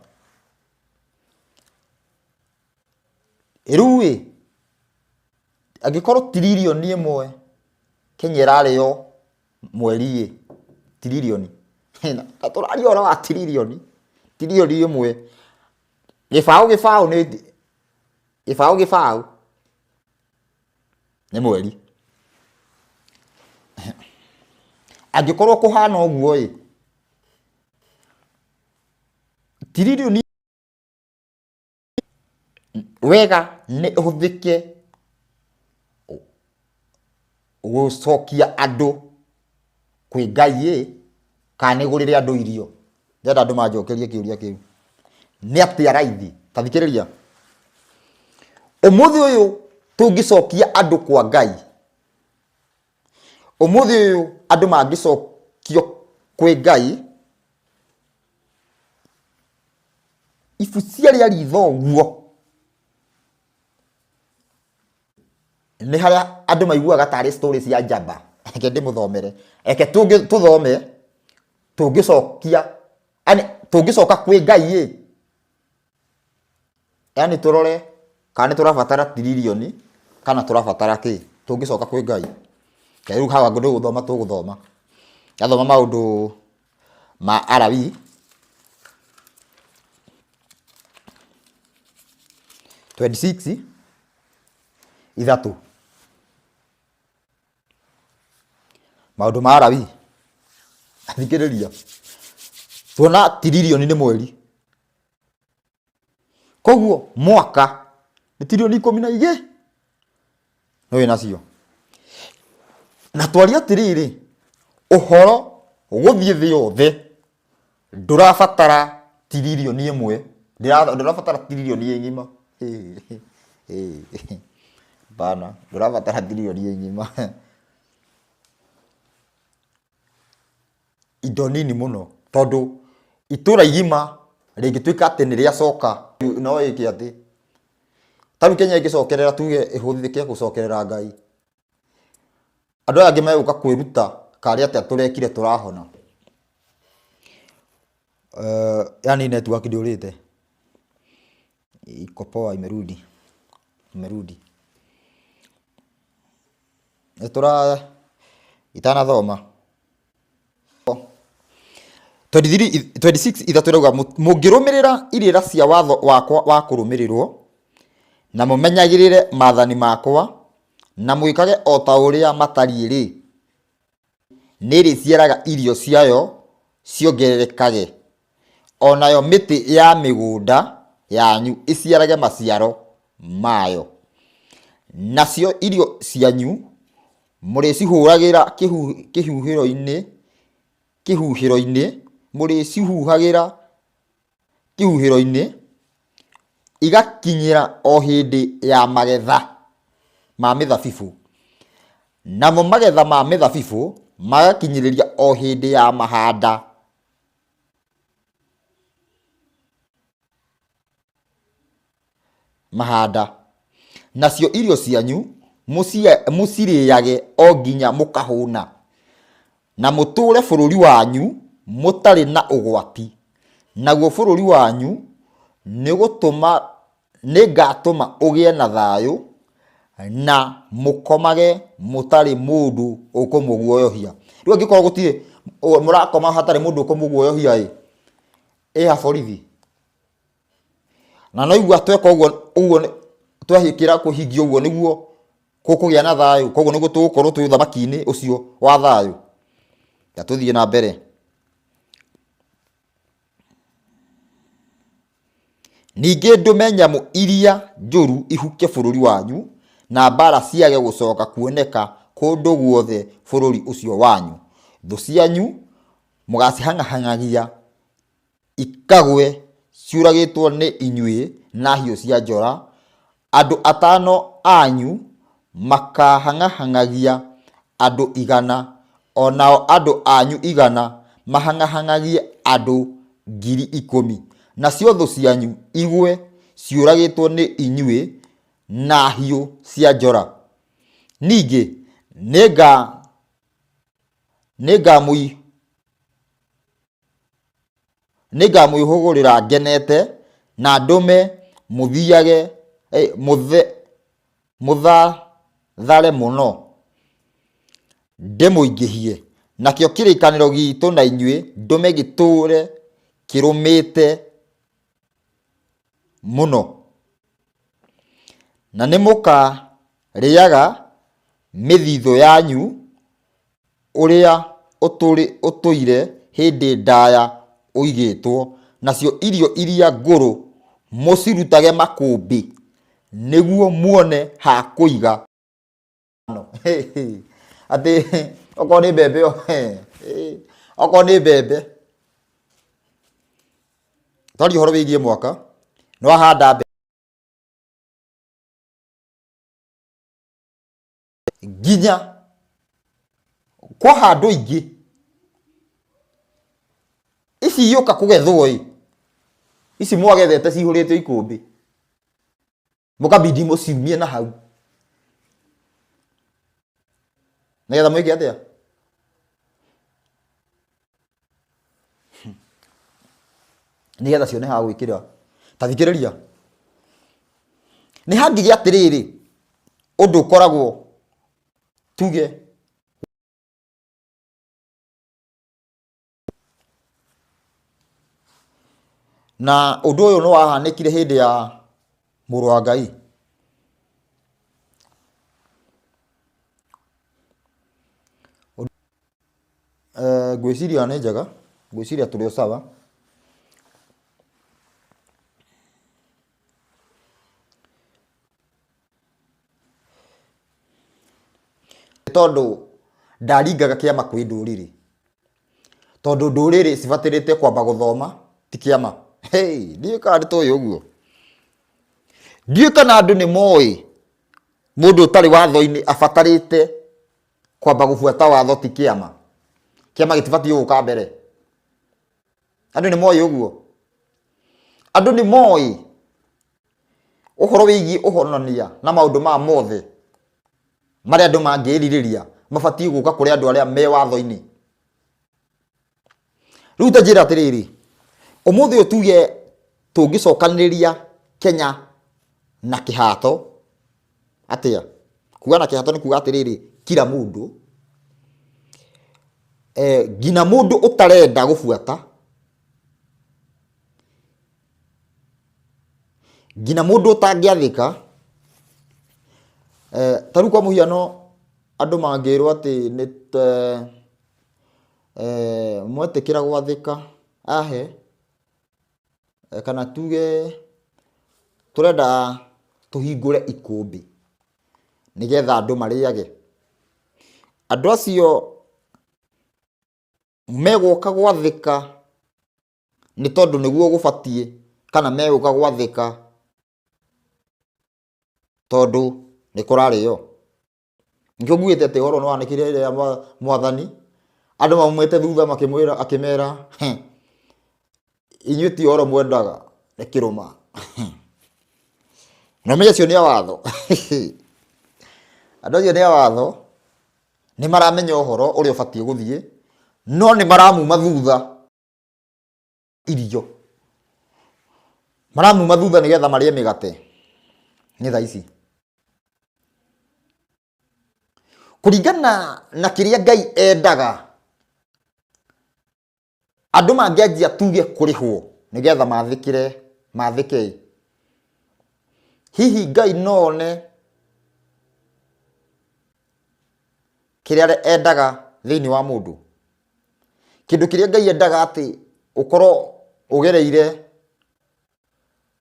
riu agikorwo trilioni imwe Kenya irario mweri trilioni turari ora wa trilioni imwe gibao ni mweri agikorwo kuhana uguo trilioni wega ni uthike gucokia andu kwi Ngai kana igurire andu irio ndenda andu manjokerie kiuria kiu ni atia raithi tathikiriria umuthi uyu tungicokia andu kwa Ngai umuthi uyu andu mangicokio kwi Ngai ibu ciaria ritho guo ni haria andu maiguaga tari stories ya njamba eke ndimuthomere eke tuthome tungicokia ani tungicoka kwi Ngai yani turore kana turabatara tirilioni kana turabatara ki tungicoka kwi Ngai kairu hawa ngundu guthoma tuguthoma yathoma maundu ma Arabi 26 ithatu maundu ma Arabi athikiriria tuona tirilioni ni mweri koguo mwaka ni tirilioni 12 no wina cio na twaria tiriri uhoro guthie thi yothe ndurabatara tirilioni imwe ndurabatara tirilioni ngima bana ndurabatara tirilioni ngima indo nini muno tondu itura igima ringituika ati ni ria coka no iki ati taru Kenya igicokerera tuge ihuthike gucokerera Ngai andu angi meguka kwiruta kari ati turekire turahona yani network ndiurite iko poa imerudi itana thoma 26 ithaturauga mungirumirira irira cia watho wakwa wa kurumirirwo na mumenyagirire maathani makwa na mwikage o ta uria matariiri niri ciaraga irio ciayo ciongererekage onayo miti ya migunda yanyu iciarage maciaro mayo nacio irio cianyu muricihuragira kihuhiro-ini muricihuhagira kihuhiro-ini igakinyira o hindi ya magetha ma mithabibu namo magetha ma mithabibu magakinyiriria o hindi ya mahanda nacio irio cianyu muciriage o nginya mukahuna na muture bururi wanyu mutari na ugwati naguo bururi wanyu ningatuma ugie na thayu na mukomage mutari mundu ukumuguoyohia riu angikorwo gutire murakoma hatari mundu ukumuguoyohia ha borithi na no igua tweka uguo twahikira kuhingia uguo niguo kukugia na thayu koguo niguo tugukorwo twi thamaki-ini ucio wa thayu ya tuthie na mbere ningi ndume nyamu iria njuru ihuke bururi wanyu na mbara ciage gucoka kuoneka kundu guothe bururi ucio wanyu thu cianyu mugacihang'ahangagia ikagwe ciuragitwo ni inyui na hiũ cia njora andu 5 anyu makahang'ahangagia andu 100 onao andu anyu 100 mahang'ahangagie andu 10,000 nacio thu cianyu igwe ciuragitwo ni inyui na hiũ cia njora ningi ningamwihugurira ngenete na ndume muthiage muthathare muno ndimuingihie nakio kirikaniro gitu na inyui ndume giture kirumite muno na nimuka riaga mithitho yanyu uria utuire hindi ndaya uigitwo nacio irio iria nguru mucirutage makumbi niguo muone ha kuiga ati oko ni bebe oko ni bebe tari horo wigie mwaka no ahanda ginya kwa handå ingä ici iåka kå gethwo ici mwagethete cihå rä te ikå mbä må kabindi må ciumie na hau nä getha mwä ke atä a nä getha cione ha gwä kä ra ta thikä rä ria nä hangigä atä rä rä å ndå å koragwo tuge na å ndå å yå nä wahanä kire hä ndä ya må rå wa Ngai ngwä ciria nä njega ngwä ciria tå rä o sawa tondå ndaringaga kä ama kwä ndå rä rä tondå ndå rä rä cibatä rä te kwamba gå thoma ti kä ama ndiä kana nä tå yå å guo ndiä kana andå nä moä må ndå å tarä watho-inä abatarä te kwamba gå buata watho ti kä ama gä tibatiä gå ka mbere andå nä moä å guo andå nä moä å horo wä giä å honania na maå ndå maya mothe marä a andå mangä rirä ria mabatiä gå ka kå rä andå arä a me watho-inä rä u ta njä ra atä rä rä å må thä å tuge tå ngä cokanä rä ria Kenya na kä hato atä a kuga na kä hato nä kuga atä rä rä kira må ndå ngina må ndå å tarenda gå buata ngina må ndå å tangä athä ka ta rä u kwa må hiano andå mangä rwo atä nä mwetä kä ra gwathä ka ahe kana tuge tå renda tå hingå re ikå mbä nä getha andå marä age andå acio megåka gwathä ka nä tondå nä guo gå batiä kana megå ka gwathä ka tondå nä kå rarä o nä kä nguä te atä horo nä wanä kä re rä mwathani andå maumä te thutha akä mera inyuä ti horo mwendaga nä kä rå ma no menye cio nä a watho andå acio nä a watho nä maramenya å horo å rä a å batiä gå thiä no nä maramuma thutha irio maramuma thutha nä getha marĩe mä gate nä tha ici kå ringana na kä rä a Ngai endaga andå mangä anjia tuge kå rä hwo nä getha mathä ke hihi Ngai none kä rä a endaga thä inä wa må ndå kä ndå kä rä a Ngai endaga atä å korwo å gereire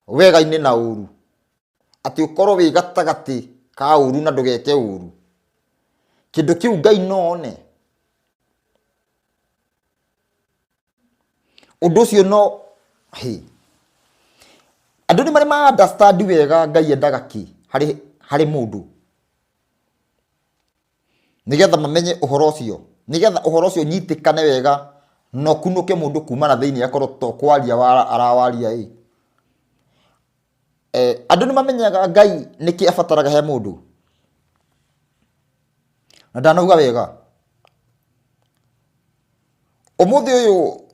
wega-inä na å ru atä å korwo wä gatagatä ka å ru na ndå geke å ru kä ndå kä u Ngai none å ndå å cio no andå nä marä ma understand wega Ngai endaga kä harä må ndå nä getha mamenye å horo å cio nä getha å horo å cio nyitä kane wega no kunå ke må ndå kumana thä inä akorwo to kwaria arawaria andå nä mamenyaga Ngai nä kä abataraga he må ndå na ndanauga wega å må thä å yå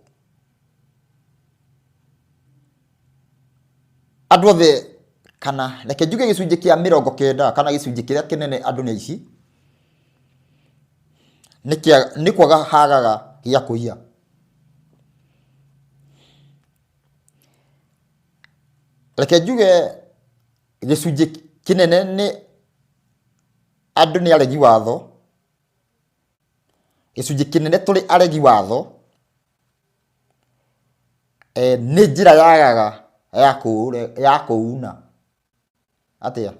andå othe kana reke njuge gä cunjä kä a 90 kana gä cunjä kä rä a kä nene andå nä aici nä kwaga hagaga gä a kå ia reke njuge gä cunjä kä nene nä andå nä aregi watho gä cunjä kä nene tå rä aregi watho nä njä ra yagaga ya kå una atä a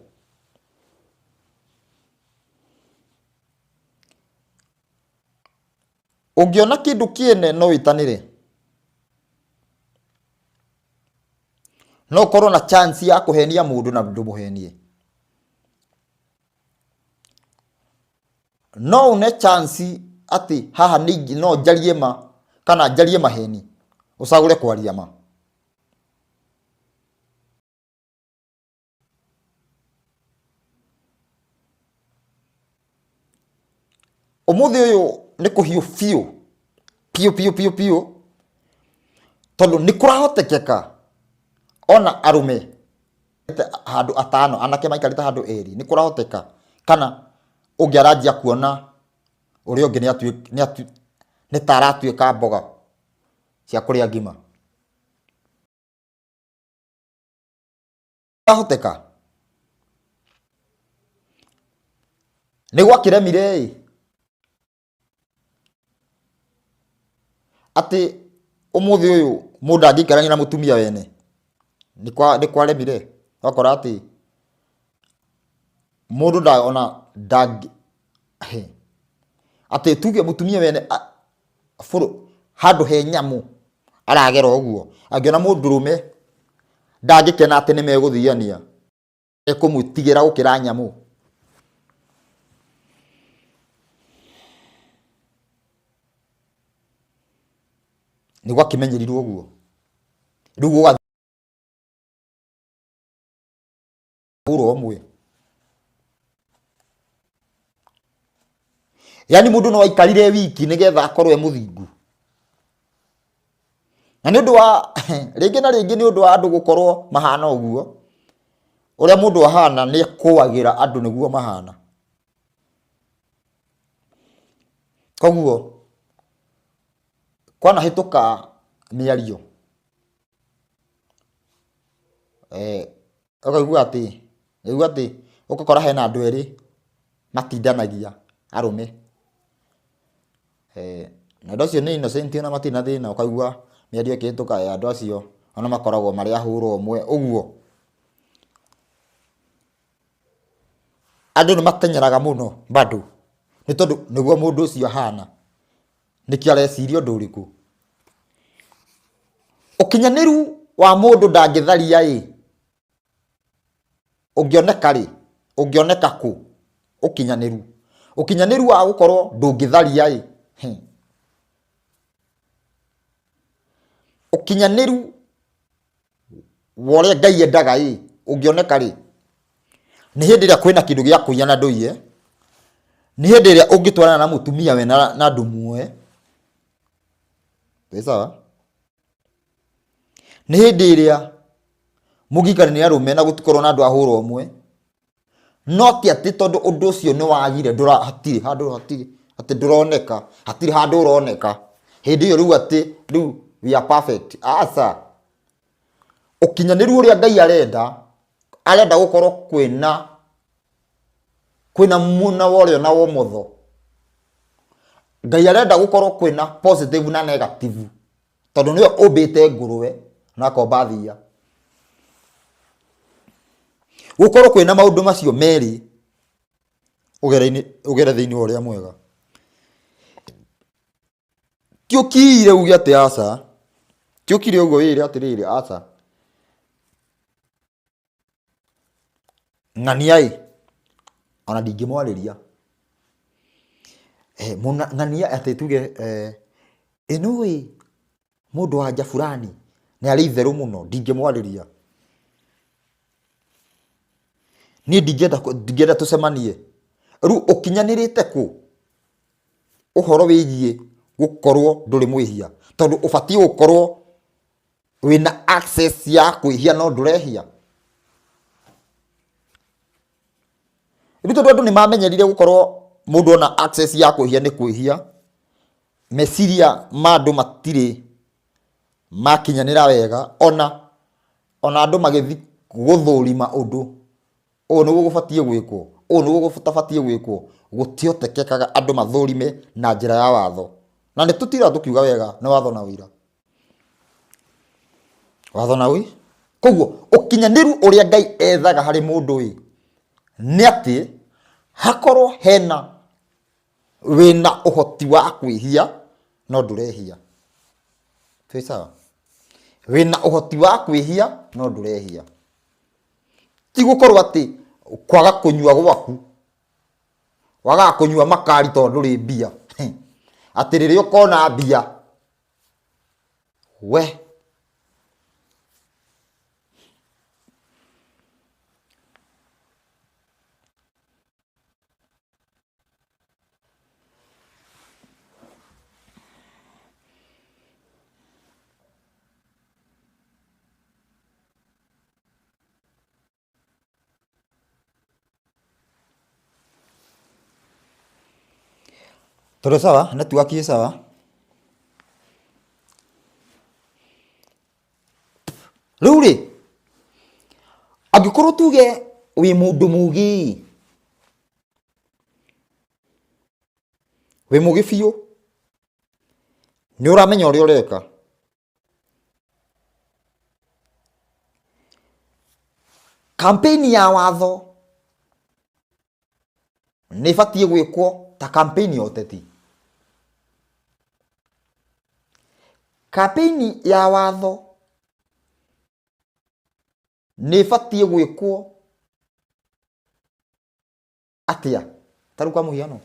å ngä ona kä ndå kä ene no wä tanä re no å korwo na chance ya kå henia må ndå na ndå må henie no une chance ati haha ningi no njarie ma kana njarie maheni ucagure kwaria ma. Umuthi uyu ni kuhiu piu tondu ni kurahotekeka ona arume handu atano anake maikarite handu eri ni kurahoteka kana ungiaranjia kuona uri ungi ni taratuika mboga cia kuria ngima. Kurahoteka ni gwakiremire ati umuthi uyu mundu angikarania na mutumia wene ni kwaremire wakora ati mundu da ona dag ati tuge mutumia wene furu handu he nyamu aragera uguo angiona mundurume ndangikena ati ni meguthiania ekumutigira gukira nyamu. Ni gwakimenyerirwo uguo riu wa uro omwe yani mundu no aikarire wiki nigetha akorwo e muthingu na ni undu wa ringi na ringi ni undu wa andu gukorwo mahana uguo uria mundu ahana ni kuagira andu niguo mahana koguo kwana hituka miario ukaigua ati ukakora hena andu eri matindanagia arume na andu acio ni innocent na matina thina ukaigua miario ikihituka andu acio ona makoragwo mari ahuro omwe uguo andu ni matenyeraga muno bado ni tondu niguo mundu ucio ahana niki areciria undu uriku ukinyaniru wa mundu ndangitharia ungioneka ku ukinyaniru wa gukorwo ndungitharia ukinyaniru wore Ngai endaga ungioneka ni hindi ria kwina kindu gia kuiana nduiye ni hindi ria ungitwarana na mutumia we na ndumue sawa ni hindi ria mugikari ni arume na gutikorwo na andu ahuro omwe no ti ati tondu undu ucio ni wagire ndura hatiri handu ati nduroneka hatiri handu uroneka hindi iyo riu ati riu we are perfect asa ukinyaniru uria Ngai arenda gukorwo kwina muna worio na womotho Ngai arenda gukorwo kwina positive na negative tondu niwe umbite nguruwe na akomba thia gukorwo kwina maundu macio meri ugere thiini uria mwega tiukire ugi ati asa tiukire ugo wire atiriri asa ng'ania ona ndingimwariria ng'ania ati tuge enui mundu wa fulani ni ari itheru muno ndingimwariria ni ndingenda tucemanie riu ukinyanirite ku uhoro wigie gukorwo nduri mwihia tondu ubati gukorwo wina access ya kwihia no ndurehia riu tondu andu ni mamenyerire gukorwo mundu ona access ya kwihia ni kwihia meciria mandu matire makinyanira wega ona andu magithi guthurima undu o no gubatie gwikwo o no gutabatie gwikwo gutiotekekaga andu mathurime na njira ya watho na ni tutira tukiuga wega ni watho na wira koguo ukinyaniru uria Ngai ethaga hari mundu ni ati hakorwo hena wina uhoti wa kwihia no ndurehia sawa wina uhoti wa kwihia no ndurehia ti gukorwo ati kwaga kunyua gwaku waga kunyua makari tondu ri mbia Atĩ rĩrĩa ũkona mbia we tũrĩ sawa, network ĩ sawa. Rĩu rĩ, angĩkorwo tuge wĩ mũndũ mũgĩ, wĩ mũgĩ biũ, nĩ ũramenya ũrĩa ũreka, campaign ya watho nĩ ĩbatiĩ gwĩkwo ta campaign ya ũteti. Campaign ya watho nĩ ĩbatiĩ gwĩkwo atĩa? Ta rĩu kwa mũhiano,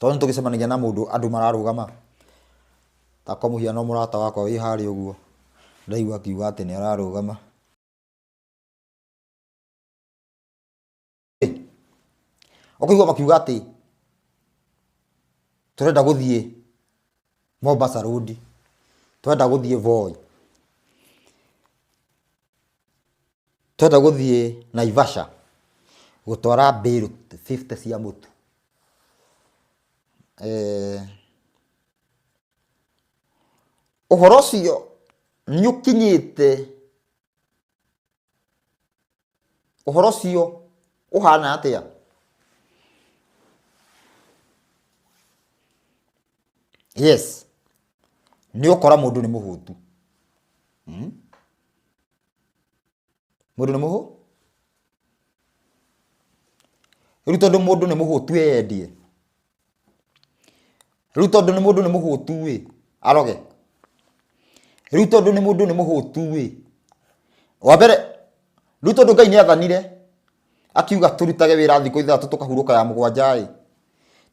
tondũ tũgĩcemanagia na mũndũ andũ mararũgama, ta kwa mũhiano mũrata wakwa wĩ harĩa ũguo ndaigua akiuga atĩ nĩ ararũgama, ũkaigua makiuga atĩ tũrenda gũthiĩ Mombasa Road, tũrenda gũthiĩ Voi, tũrenda gũthiĩ Naivasha gũtwara mbĩrũ 50 cia mũtu. Ũhoro ũcio nĩ ũkinyĩte, ũhoro ũcio ũhana atĩa? Yes, nĩ ũkora mũndũ nĩ mũhũtu. Mũndũ nĩ mũhũ? Rĩu tondũ mũndũ nĩ mũhũtu eyendie, rĩu tondũ nĩ mũndũ nĩ mũhũtu ĩ, aroge, rĩu tondũ nĩ mũndũ nĩ mũhũtu ĩ, wa mbere, rĩu tondũ Ngai nĩ athanire akiuga tũrutage wĩra thikũ ithatũ tũkahurũka ya mũgwanja ĩ,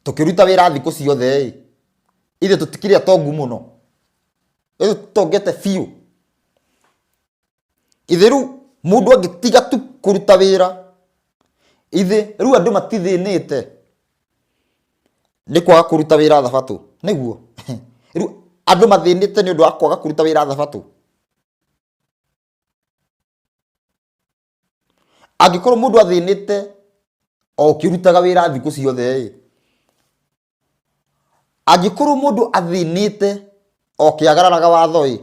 tũkĩruta wĩra thikũ ciothe ĩ, ithe tũtikĩrĩ atongu mũno, ithe tũtongete biũ, ithe rĩu mũndũ angĩtiga tu kũruta wĩra, ithe rĩu andũ matithĩnĩte nĩ kwaga kũruta wĩra Thabatũ, nĩguo? Rĩu andũ mathĩnĩte nĩ ũndũ wa kwaga kũruta wĩra Thabatũ? Angĩkorwo mũndũ athĩnĩte o ũkĩrutaga wĩra thikũ ciothe ĩ, angĩkorwo mũndũ athĩnĩte o kĩagararaga watho ĩ,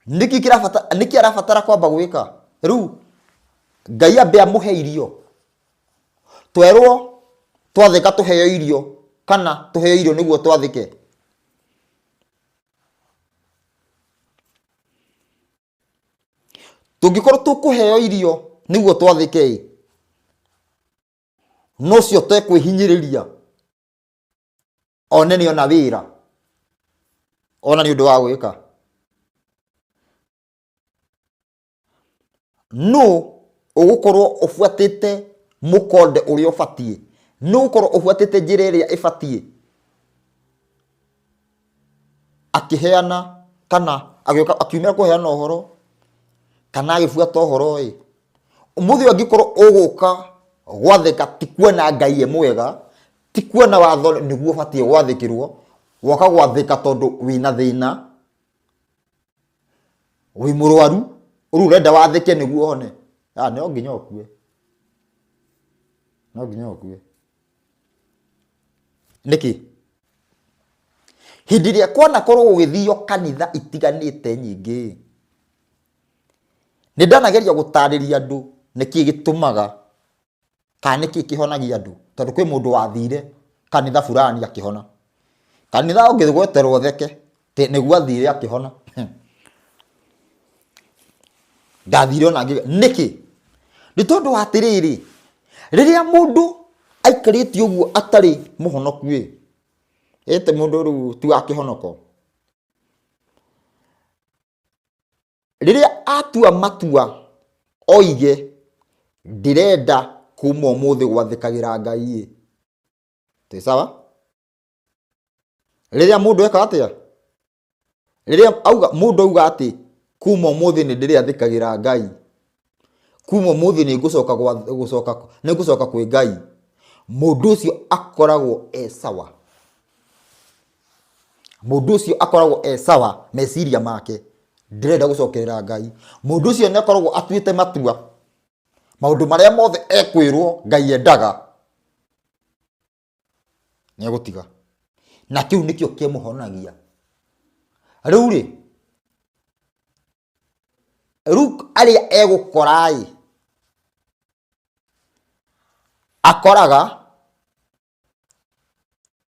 nĩkĩ arabatara kwamba gwĩka? Rĩu Ngai ambe amũhe irio, twerwo twathĩka tũheo irio, kana tũheo irio nĩguo twathĩke? Tũngĩkorwo tũkũheo irio nĩguo twathĩke ĩ, no cio tekwĩhinyĩrĩria one nĩ ona wĩra, ona nĩ ũndũ wa gwĩka. No ũgũkorwo ũbuatĩte mũkonde ũrĩa ũbatiĩ, no ũkorwo ũbuatĩte njĩra ĩrĩa ĩbatiĩ, akĩheana kana akiumĩra kũheana ũhoro kana agĩbuata ũhoro ĩ, ũmũthĩ angĩkorwo ũgũka gwathĩka ti kuona Ngai e mwega, ti kuona watho nĩguo ũbatiĩ gwathĩkĩrwo, woka gwathĩka tondũ wĩna thĩna, wĩ mũrwaru, rĩu ũrenda wathĩke nĩguo one, no nginya ũkue, no nginya ũkue. Nĩkĩ? Hĩndĩ ĩrĩa kwanakorwo gũgĩthio kanitha itiganĩte nyingĩ, nĩ ndanageria gũtarĩria andũ nĩkĩ gĩtũmaga, kana nĩkĩ kĩhonagia andũ, tondũ kwĩ mũndũ wathire kanitha fulani akĩhona, kanitha ũngĩgweterwo theke nĩguo athire akĩhona, ndathire ona nĩkĩ? Nĩ tondũ wa atĩrĩrĩ, rĩrĩa mũndũ aikarĩte ũguo atarĩ mũhonoku ĩ, ĩte mũndũ rĩu ti wa kĩhonoko, rĩrĩa atua matua oige ndĩrenda kuma ũmũthĩ gwathĩkagĩra Ngai ĩ, Tĩ sawa? Rĩrĩa mũndũ eka atĩa? Rĩrĩa auga mũndũ auga atĩ kuma ũmũthĩ nĩ ndĩrĩathĩkagĩra Ngai, kuma ũmũthĩ nĩ ngũcoka kwĩ Ngai, mũndũ ũcio akoragwo sawa. Mũndũ ũcio akoragwo sawa meciria make, ndĩrenda gũcokerera Ngai. Mũndũ ũcio nĩ akoragwo atuĩte matua, maũndũ marĩa mothe ekwĩrwo Ngai endaga nĩ egũtiga, na kĩu nĩkĩo kĩmũhonagia. Rĩu arĩa egũkora akoraga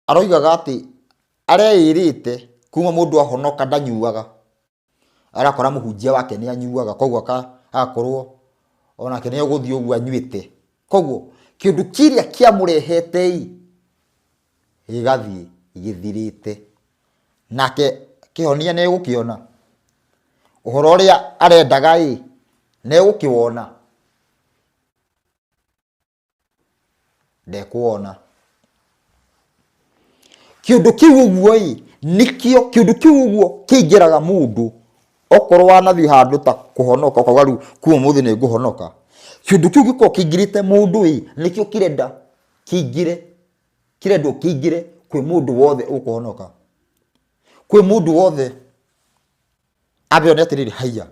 aroigaga atĩ areĩrĩte kuma mũndũ ahonoka ndanyuaga, arakora mũhunjia wake nĩ anyuaga, koguo agakorwo onake nĩ egũthiĩ ũguo anyuĩte, koguo kĩndũ kĩrĩa kĩamũrehete gĩgathiĩ gĩthirĩte, nake kĩhonia nĩ egũkĩona. Ũhoro ũrĩa arendaga nĩ egũkĩwona, ndekuona. Kĩndũ kĩu ũguo nĩkĩo kĩndũ kĩu ũguo kĩingĩraga mũndũ, okorwo wanathiĩ handũ ta kũhonoka, ũkauga rĩu kuma ũmũthĩ nĩ ngũhonoka. Kĩndũ kĩu gĩkorwo kĩingĩrĩte mũndũ nĩkĩo kĩrendwo kĩingĩre kwĩ mũndũ wothe ũkũhonoka, kwĩ mũndũ wothe abeone atĩrĩrĩ, haiya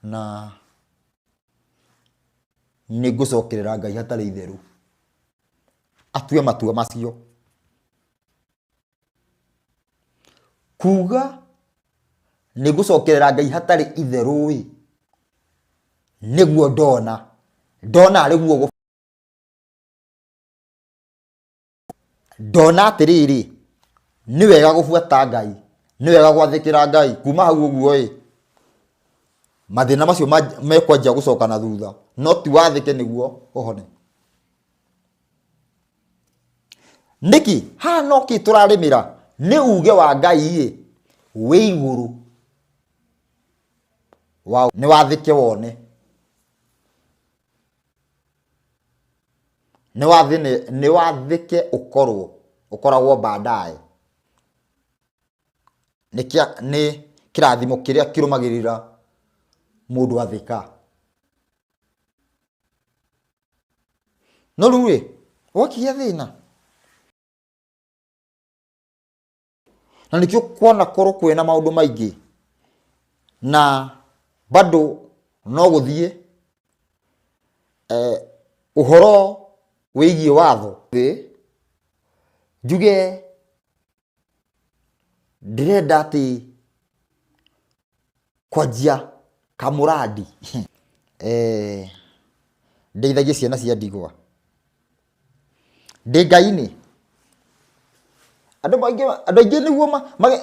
na nĩ ngũcokerera Ngai hatarĩ itherũ, atue matua macio. Kuga nĩ ngũcokerera Ngai hatarĩ itherũ nĩguo ndona arĩguo ndona atĩrĩrĩ, nĩ wega gũbuata Ngai, nĩ wega gwathĩkĩra Ngai. Kuma hau ũguo mathĩna macio mekwanjia gũcoka na thutha, no ti wathĩke nĩguo ũhone. Nĩkĩ haha no kĩ tũrarĩmĩra? Nĩ uge wa Ngai wĩ igũrũ, nĩ wathĩke wone, nĩ wathĩke ũkoragwo baadaye. Nĩ kĩrathimo kĩrĩa kĩrũmagĩrĩra mũndũ athĩka. No rĩu gwakinya thĩna, na nĩkĩo kuona korwo kwĩna maũndũ maingĩ, na bado no gũthiĩ ũhoro wĩgiĩ watho. Njuge ndĩrenda atĩ kwanjia kamũradi ndeithagie ciana cia ndigwa ndĩ Ngai-inĩ. Andũ aingĩ nĩguo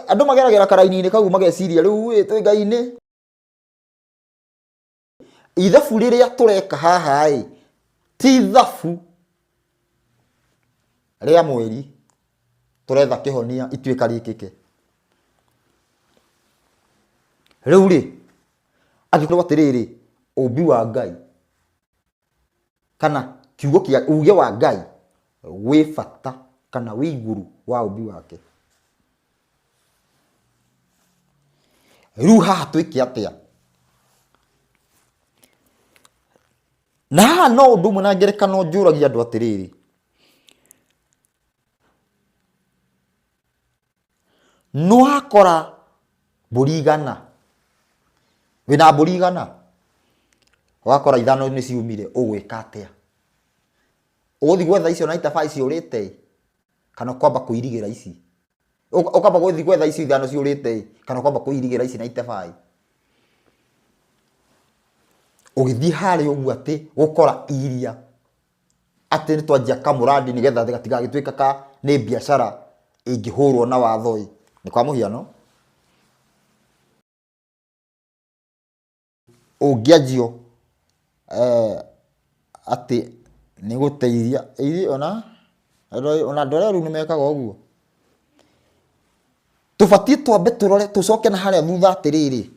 andũ mageragĩra karaini-inĩ kau mageciria rĩu twĩ Ngai-inĩ. Ithabu rĩrĩa tũreka haha ti ithabu rĩa mweri, tũretha kĩhonia ituĩka rĩkĩke. Rĩu angĩkorwo atĩrĩrĩ, ũmbi wa Ngai kana kiugo kĩa uge wa Ngai wĩ bata kana wĩ igũrũ wa ũmbi wake, rĩu haha twĩke atĩa? Na haha no ũndũ ũmwe na ngerekano njũragia andũ atĩrĩrĩ, nĩwakora mbũri 100, wĩna mbũri 100, wakora 5 nĩ ciumire, ũgwĩka atĩa? Ũgũthiĩ gwetha icio 95 ciũrĩte kana ũkwamba kũirigĩra ici? Ũkwamba gũthiĩ gwetha icio 5 ciũrĩte kana ũkwamba kũirigĩra ici 95? Ũgĩthiĩ harĩa ũguo atĩ gũkora iria atĩ nĩ twanjia kamũradi nĩgetha gatigagĩtuĩka nĩ biacara ĩngĩhũrwo na watho nĩ kwa mũhiano ũngĩanjio atĩ nĩ gũteithia ona andũ arĩa rĩu nĩ mekaga ũguo. Tũbatiĩ twambe tũrore tũcoke na harĩa thutha atĩrĩrĩ,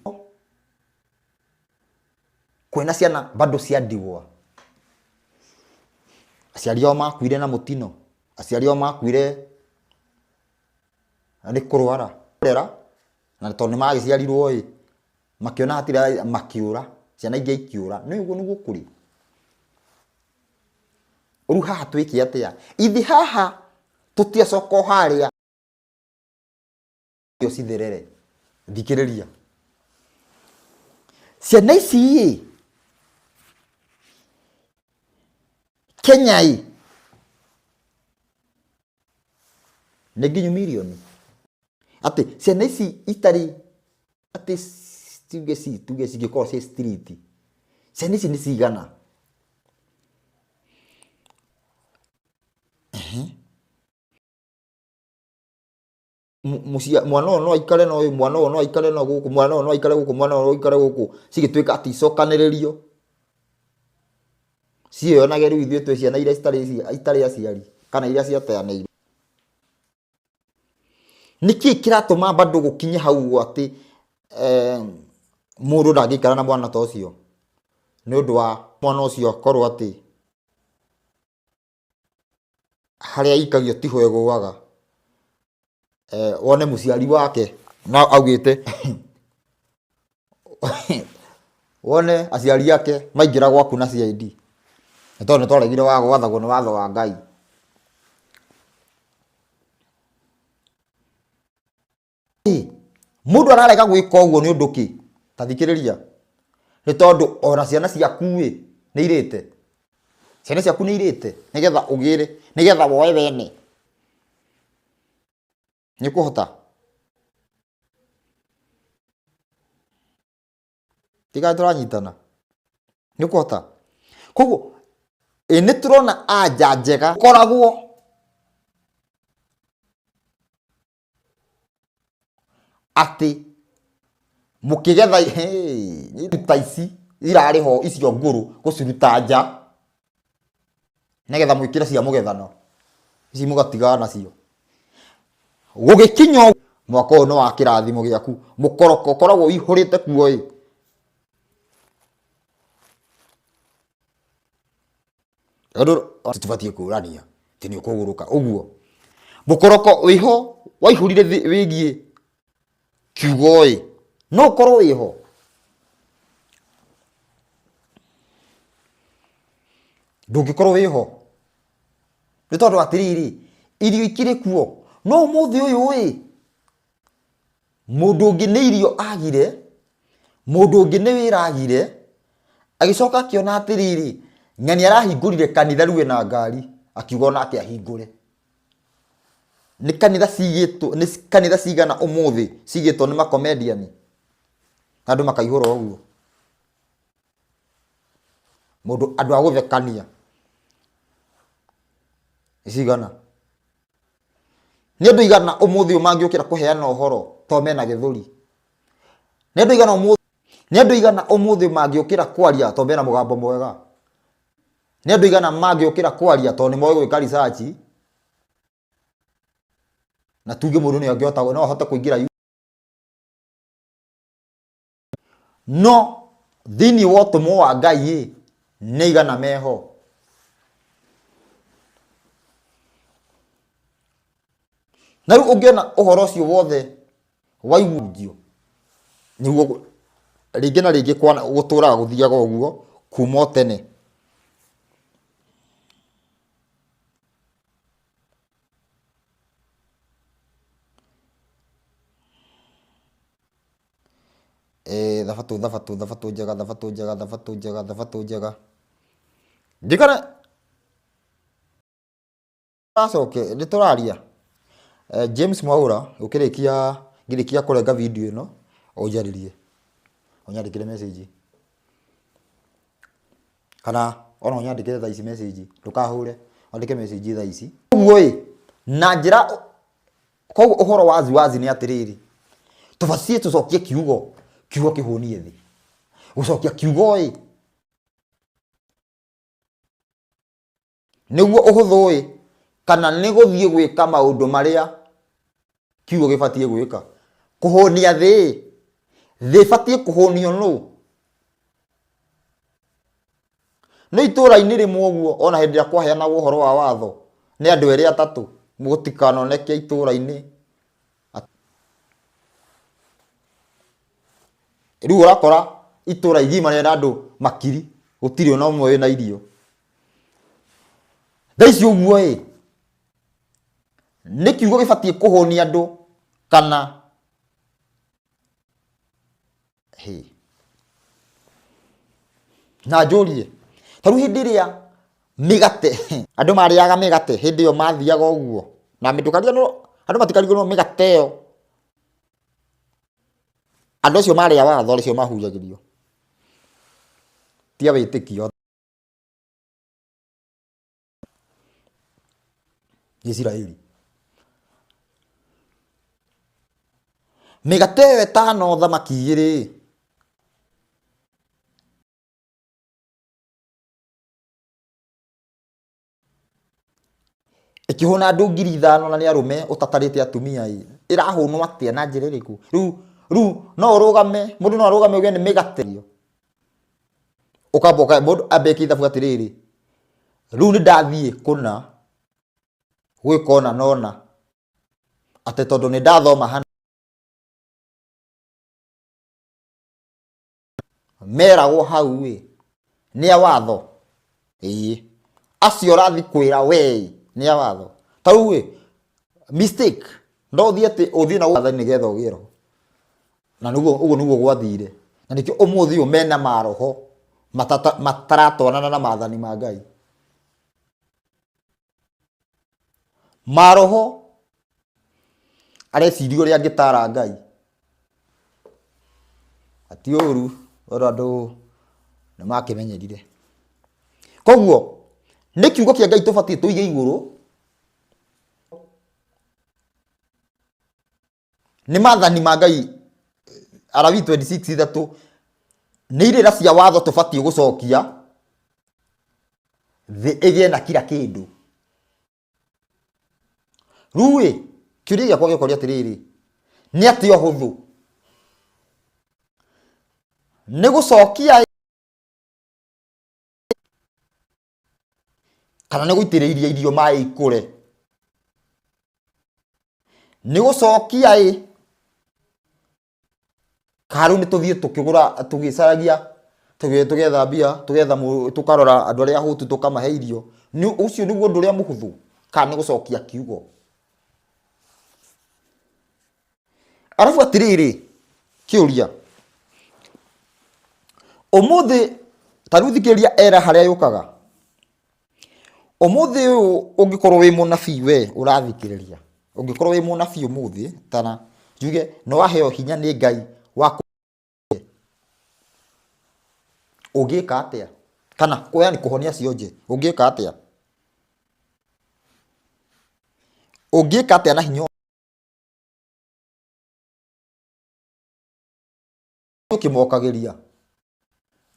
kwĩna ciana bado cia ndigwa, aciari ao makuire na mũtino, aciari o makuire nĩ kũrwara na tondũ nĩmagĩciarirwo makiona hatira makiũra, ciana ingĩ ikiũra. Nĩ ũguo nĩguo kũrĩ. Rĩu haha twĩke atĩa? Ithi haha tũtiacoka harĩa citherere. Thikĩrĩria. Ciana ici Kenya nĩ nginyu milioni. Atĩ ciana ici itarĩ atĩ tuge cingĩkorwo ci street. Ciana ici nĩ cigana? Mwana ũyũ no aikare na ũyũ, mwana ũyũ no aikare na gũkũ, mwana ũyũ no aikare gũkũ, mwana ũyũ no aikare gũkũ, cigĩtuĩka atĩ icokanĩrĩrio ciĩyonage rĩu ithuĩ twĩ ciana iria itarĩ aciari kana iria ciateanĩirwo. Nĩkĩ kĩratũma bado gũkinye hau atĩ mũndũ ndangĩikara na mwana ta ũcio? Nĩ ũndũ wa mwana ũcio akorwo atĩ harĩa ikagio tiho egũaga. Wone mũciari wake na augĩte wone aciari ake maingĩra gwaku na CID nĩ tondũ nĩtwaregire wa gwathagwo nĩ watho wa Ngai. Mũndũ ararega gwĩka ũguo nĩ ũndũ kĩ? Ta thikĩrĩria. Nĩ tondũ ona ciana ciaku nĩ irĩte. Ciana ciaku nĩ irĩte nĩgetha ũgĩre, nĩgetha woe wene. Nĩ kũhota? Tiga tũranyitana. Nĩ kũhota? Koguo nĩ tũrona anja njega koragwo atĩ mũkĩgetha ta ici irarĩ ho icio ngũrũ gũciruta nja nĩgetha mwĩkĩre cia mũgethano ici mũgatigana nacio. Gũgĩkinya mwaka ũyũ nĩ wa kĩrathimo gĩaku, mũkoroko ũkoragwo wĩihũrĩte kuo andũ tũbatiĩ kũrania atĩ nĩ ũkũgũrũka ũguo. Mũkoroko wĩho waihũrire wĩgiĩ kiugo no ũkorwo wĩho. Ndũngĩkorwo wĩho nĩ tondũ atĩrĩrĩ, irio ikĩrĩ kuo. No mũthĩ ũyũ mũndũ ũngĩ nĩ irio agire, mũndũ ũngĩ nĩ wĩra agire, agĩcoka akĩona atĩrĩrĩ ng'ani arahingũrire kanitha rĩu ena ngari akiuga onake ahingũre. Nĩ kanitha cigĩtwo, nĩ kanitha cigana ũmũthĩ cigĩtwo nĩ makomediani andũ makaihũra ũguo. Mũndũ andũ a gũthekania cigana? Nĩ andũ igana ũmũthĩ mangĩũkĩra kũheana ũhoro to mena gĩthũri? Nĩ andũ igana ũmũthĩ mangĩũkĩra kwaria to mena mũgambo mwega? Nĩ andũ igana mangĩũkĩra kwaria to nĩ moĩ gwĩka research? Na tuge mũndũ nĩ angĩhota no ahote kũingĩra no thĩinĩ wa ũtũmwo wa Ngai nĩ igana meho. Na rĩu ũngĩona ũhoro ũcio wothe waiguo nĩguo rĩngĩ na rĩngĩ gũtũraga gũthiaga ũguo kuma tene. Thabatũ njega ndikana acoke nĩ tũraria James Mwaura ngĩrĩkia kũrenga video ĩno ũnjarĩrie ũnyandĩkĩre message kana ona ũnyandĩkĩre thaa ici message, ndũkahũre wandĩke message thaa ici. Ũguo na njĩra koguo ũhoro wazi nĩ atĩrĩrĩ, tũbatiĩ tũcokie kiugo kĩhũnie thĩ. Gũcokia kiugo nĩguo ũhũthũ kana nĩ gũthiĩ gwĩka maũndũ marĩa kiugo gĩbatiĩ gwĩka. Kũhũnia thĩ ĩbatiĩ kũhũnio nũ? Nĩ itũra-inĩ rĩmwe ũguo ona hĩndĩ ĩrĩa kwaheanagwo ũhoro wa watho nĩ andũ erĩ atatũ mũtikanoneke itũra-inĩ. Rĩu ũrakora itũra igima rĩna andũ makiri, gũtirĩ ona ũmwe wĩna irio. Thaa ici ũguo nĩ kiugo gĩbatiĩ kũhũnia andũ kana na njũrie ta rĩu hĩndĩ ĩrĩa mĩgate andũ marĩaga mĩgate hĩndĩ ĩyo mathiaga ũguo na andũ matikarigĩrwo mĩgate ĩyo, andũ acio marĩa watho acio mahunjagĩrio tia wĩtĩkio Israeli. Mĩgate ĩyo ĩtano thamaki igĩrĩ ĩkĩhũna andũ 5,000 na nĩ arũme ũtatarĩte atumia ĩrahũnwo atĩa na njĩra ĩrĩkũ? Rĩu no ũrũgame, mũndũ no arũgame uge nĩ mĩgate ũkamba mũndũ ambĩkie ithabu atĩrĩrĩ, rĩu nĩ ndathiĩ kũna gwĩka ũna na ũna atĩ tondũ nĩ ndathoma hana meragwo hau nĩ a watho acio ũrathi kwĩra we nĩ a watho. Ta rĩu mistake no ũthiĩ na wathani nĩgetha ũgĩe roho, na ũguo nĩguo gwathire, na nĩkĩo ũmũthĩ ũyũ mena maroho mataratwarana na maathani ma Ngai. Maroho areciria ũrĩa angĩtara Ngai ati ũru andũ nĩ makĩmenyerire. Koguo nĩ kiugo kĩa Ngai tũbatiĩ tũige igũrũ, nĩ maathani ma Ngai. Alawii 26:3 nĩ irĩra cia watho tũbatiĩ gũcokia thĩ ĩgĩe na kila kĩndũ. Rĩu kĩũria gĩakwa gĩkoria atĩrĩrĩ, nĩ atĩ ũhũthũ nĩ gũcokia kana nĩ gũitĩrĩria irio maĩ ikũre? Nĩ gũcokia karu nĩ tũthiĩ tũkĩgũra tũgĩcaragia tũgetha mbia tũkarora andũ arĩa ahũtu tũkamahe irio? Ũcio nĩguo ũndũ ũrĩa mũhũthũ kana nĩ gũcokia kiugo? Arabu atĩrĩrĩ kĩũria, ũmũthĩ ta rĩu thikĩrĩria era harĩa yũkaga, ũmũthĩ ũyũ ũngĩkorwo wĩ mũnabii we ũrathikĩrĩria, ũngĩkorwo wĩ mũnabii ũmũthĩ tana njuge nĩ waheo hinya nĩ Ngai wa ũngĩka atĩa? Kana kuoya nĩ kũhonia cionje, ũngĩka atĩa? Ũngĩka atĩa na hinya ũkĩmokagĩria?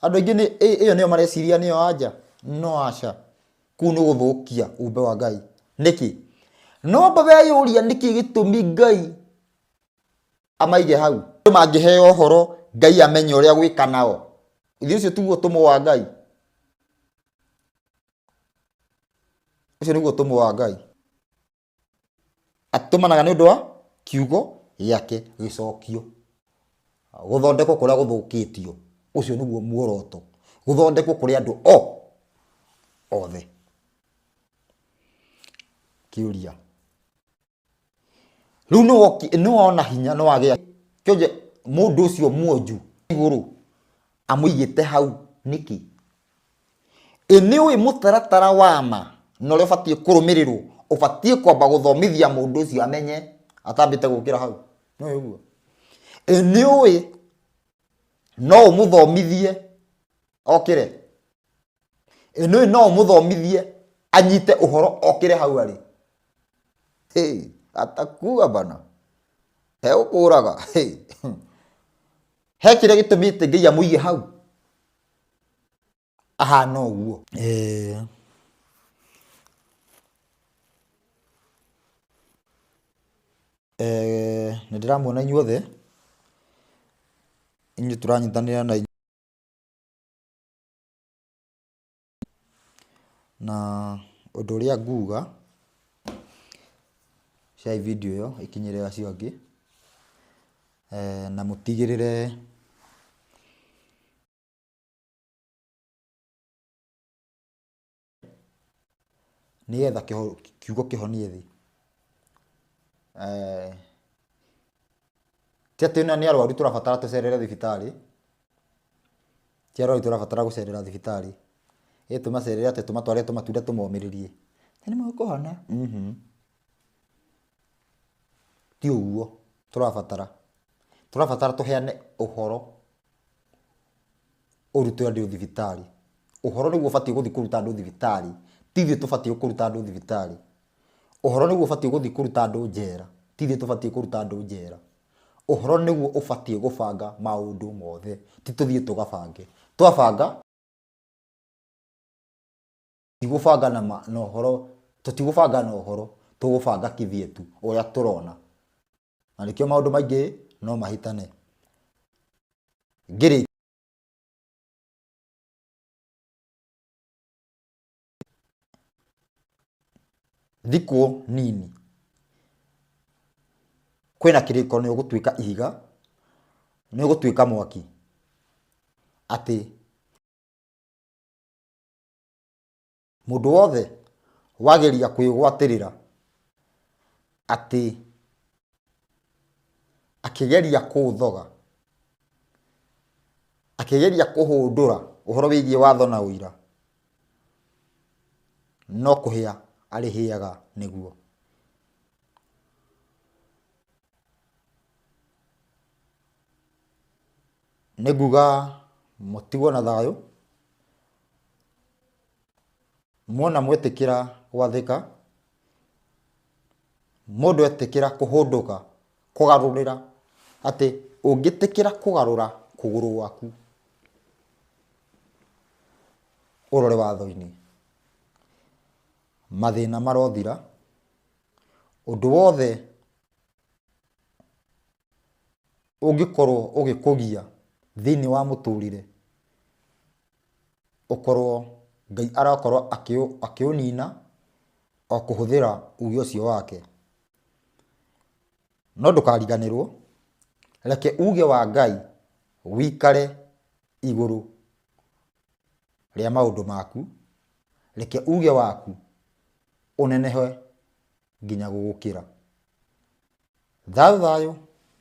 Andũ aingĩ ĩyo nĩyo mareciria nĩyo anja, no aca, kũu nĩ gũthũkia umbe wa Ngai. Nĩkĩ? No mbabe yũria nĩkĩ gĩtũmi Ngai amaige hau? Mangĩheo ũhoro Ngai amenye ũrĩa gwĩka nao, ithuĩ ũcio tiguo ũtũmwo wa Ngai? Ũcio nĩguo ũtũmwo wa Ngai, atũmanaga nĩ ũndũ wa kiugo gĩake gĩcokio, gũthondekwo kũrĩa gũthũkĩtio. Ũcio nĩguo muoroto, gũthondekwo kũrĩ andũ othe. Kĩũria, rĩu nĩ wona hinya nĩ wagĩa kĩonje mũndũ ũcio mwonju igũrũ amũigĩte hau nĩkĩ? Nĩ ũĩ mũtaratara wa ma na ũrĩa ũbatiĩ kũrũmĩrĩrwo, ũbatiĩ kwamba gũthomithia mũndũ ũcio amenye atambĩte gũkĩra hau. Nĩ ũĩ ũguo? Nĩ ũĩ no ũmũthomithie okĩre? Nĩ ũĩ no ũmũthomithie anyite ũhoro okĩre hau arĩ? Atakuga bana he ũkũraga he kĩrĩa gĩtũmĩte Ngai amũige hau ahana ũguo. Nĩ ndĩramuona inyuothe inyuĩ tũranyitanĩra na na ũndũ ũrĩa nguga share video ĩyo ikinyĩre acio angĩ, na mũtigĩrĩre nĩgetha kiugo kĩhonie thĩ. Ti atĩ nĩ arwaru tũrabatara tũcerere thibitarĩ, ti arwaru tũrabatara gũcerera thibitarĩ, tũmacerere atĩ tũmatware tũmatunda tũmomĩrĩrie nĩ mũkũhona. Ti ũguo tũrabatara tũheane ũhoro ũrute andũ thibitarĩ. Ũhoro nĩguo ũbatiĩ gũthiĩ kũruta andũ thibitarĩ, ti ithuĩ tũbatiĩ kũruta andũ thibitarĩ. Ũhoro nĩguo ũbatiĩ gũthiĩ kũruta andũ njera, ti ithuĩ tũbatiĩ kũruta andũ njera. Ũhoro nĩguo ũbatiĩ gũbanga maũndũ mothe, ti tũthiĩ tũgabange. Twabanga tigũbanga na ũhoro, tũtigũbanga na ũhoro, tũgũbanga kĩvyetu ũrĩa tũrona, na nĩkĩo maũndũ maingĩ no mahĩtane. Thikũ nini kwĩna kĩrĩko nĩ ũgũtuĩka ihiga, nĩ ũgũtuĩka mwaki, atĩ mũndũ wothe wageria kwĩgwatĩrĩra, atĩ akĩgeria kũũthoga, akĩgeria kũhũndũra ũhoro wĩgiĩ watho na ũira, no kũhĩa arĩhĩaga nĩguo. Nĩ nguga mũtigwo na thayũ, muona mwetĩkĩra gwathĩka, mũndũ etĩkĩra kũhũndũka, kũgarũrĩra, atĩ ũngĩtĩkĩra kũgarũra kũgũrũ gwaku ũrore watho-inĩ, mathĩna marothira. Ũndũ wothe ũngĩkorwo ũgĩkũgia thĩinĩ wa mũtũrĩre, ũkorwo Ngai arakorwo akĩũnina o kũhũthĩra uge ũcio wake. No ndũkariganĩrwo, reke uge wa Ngai wĩikare igũrũ rĩa maũndũ maku, reke uge waku ũnenehe nginya gũgũkĩra. Thayũ thayũ.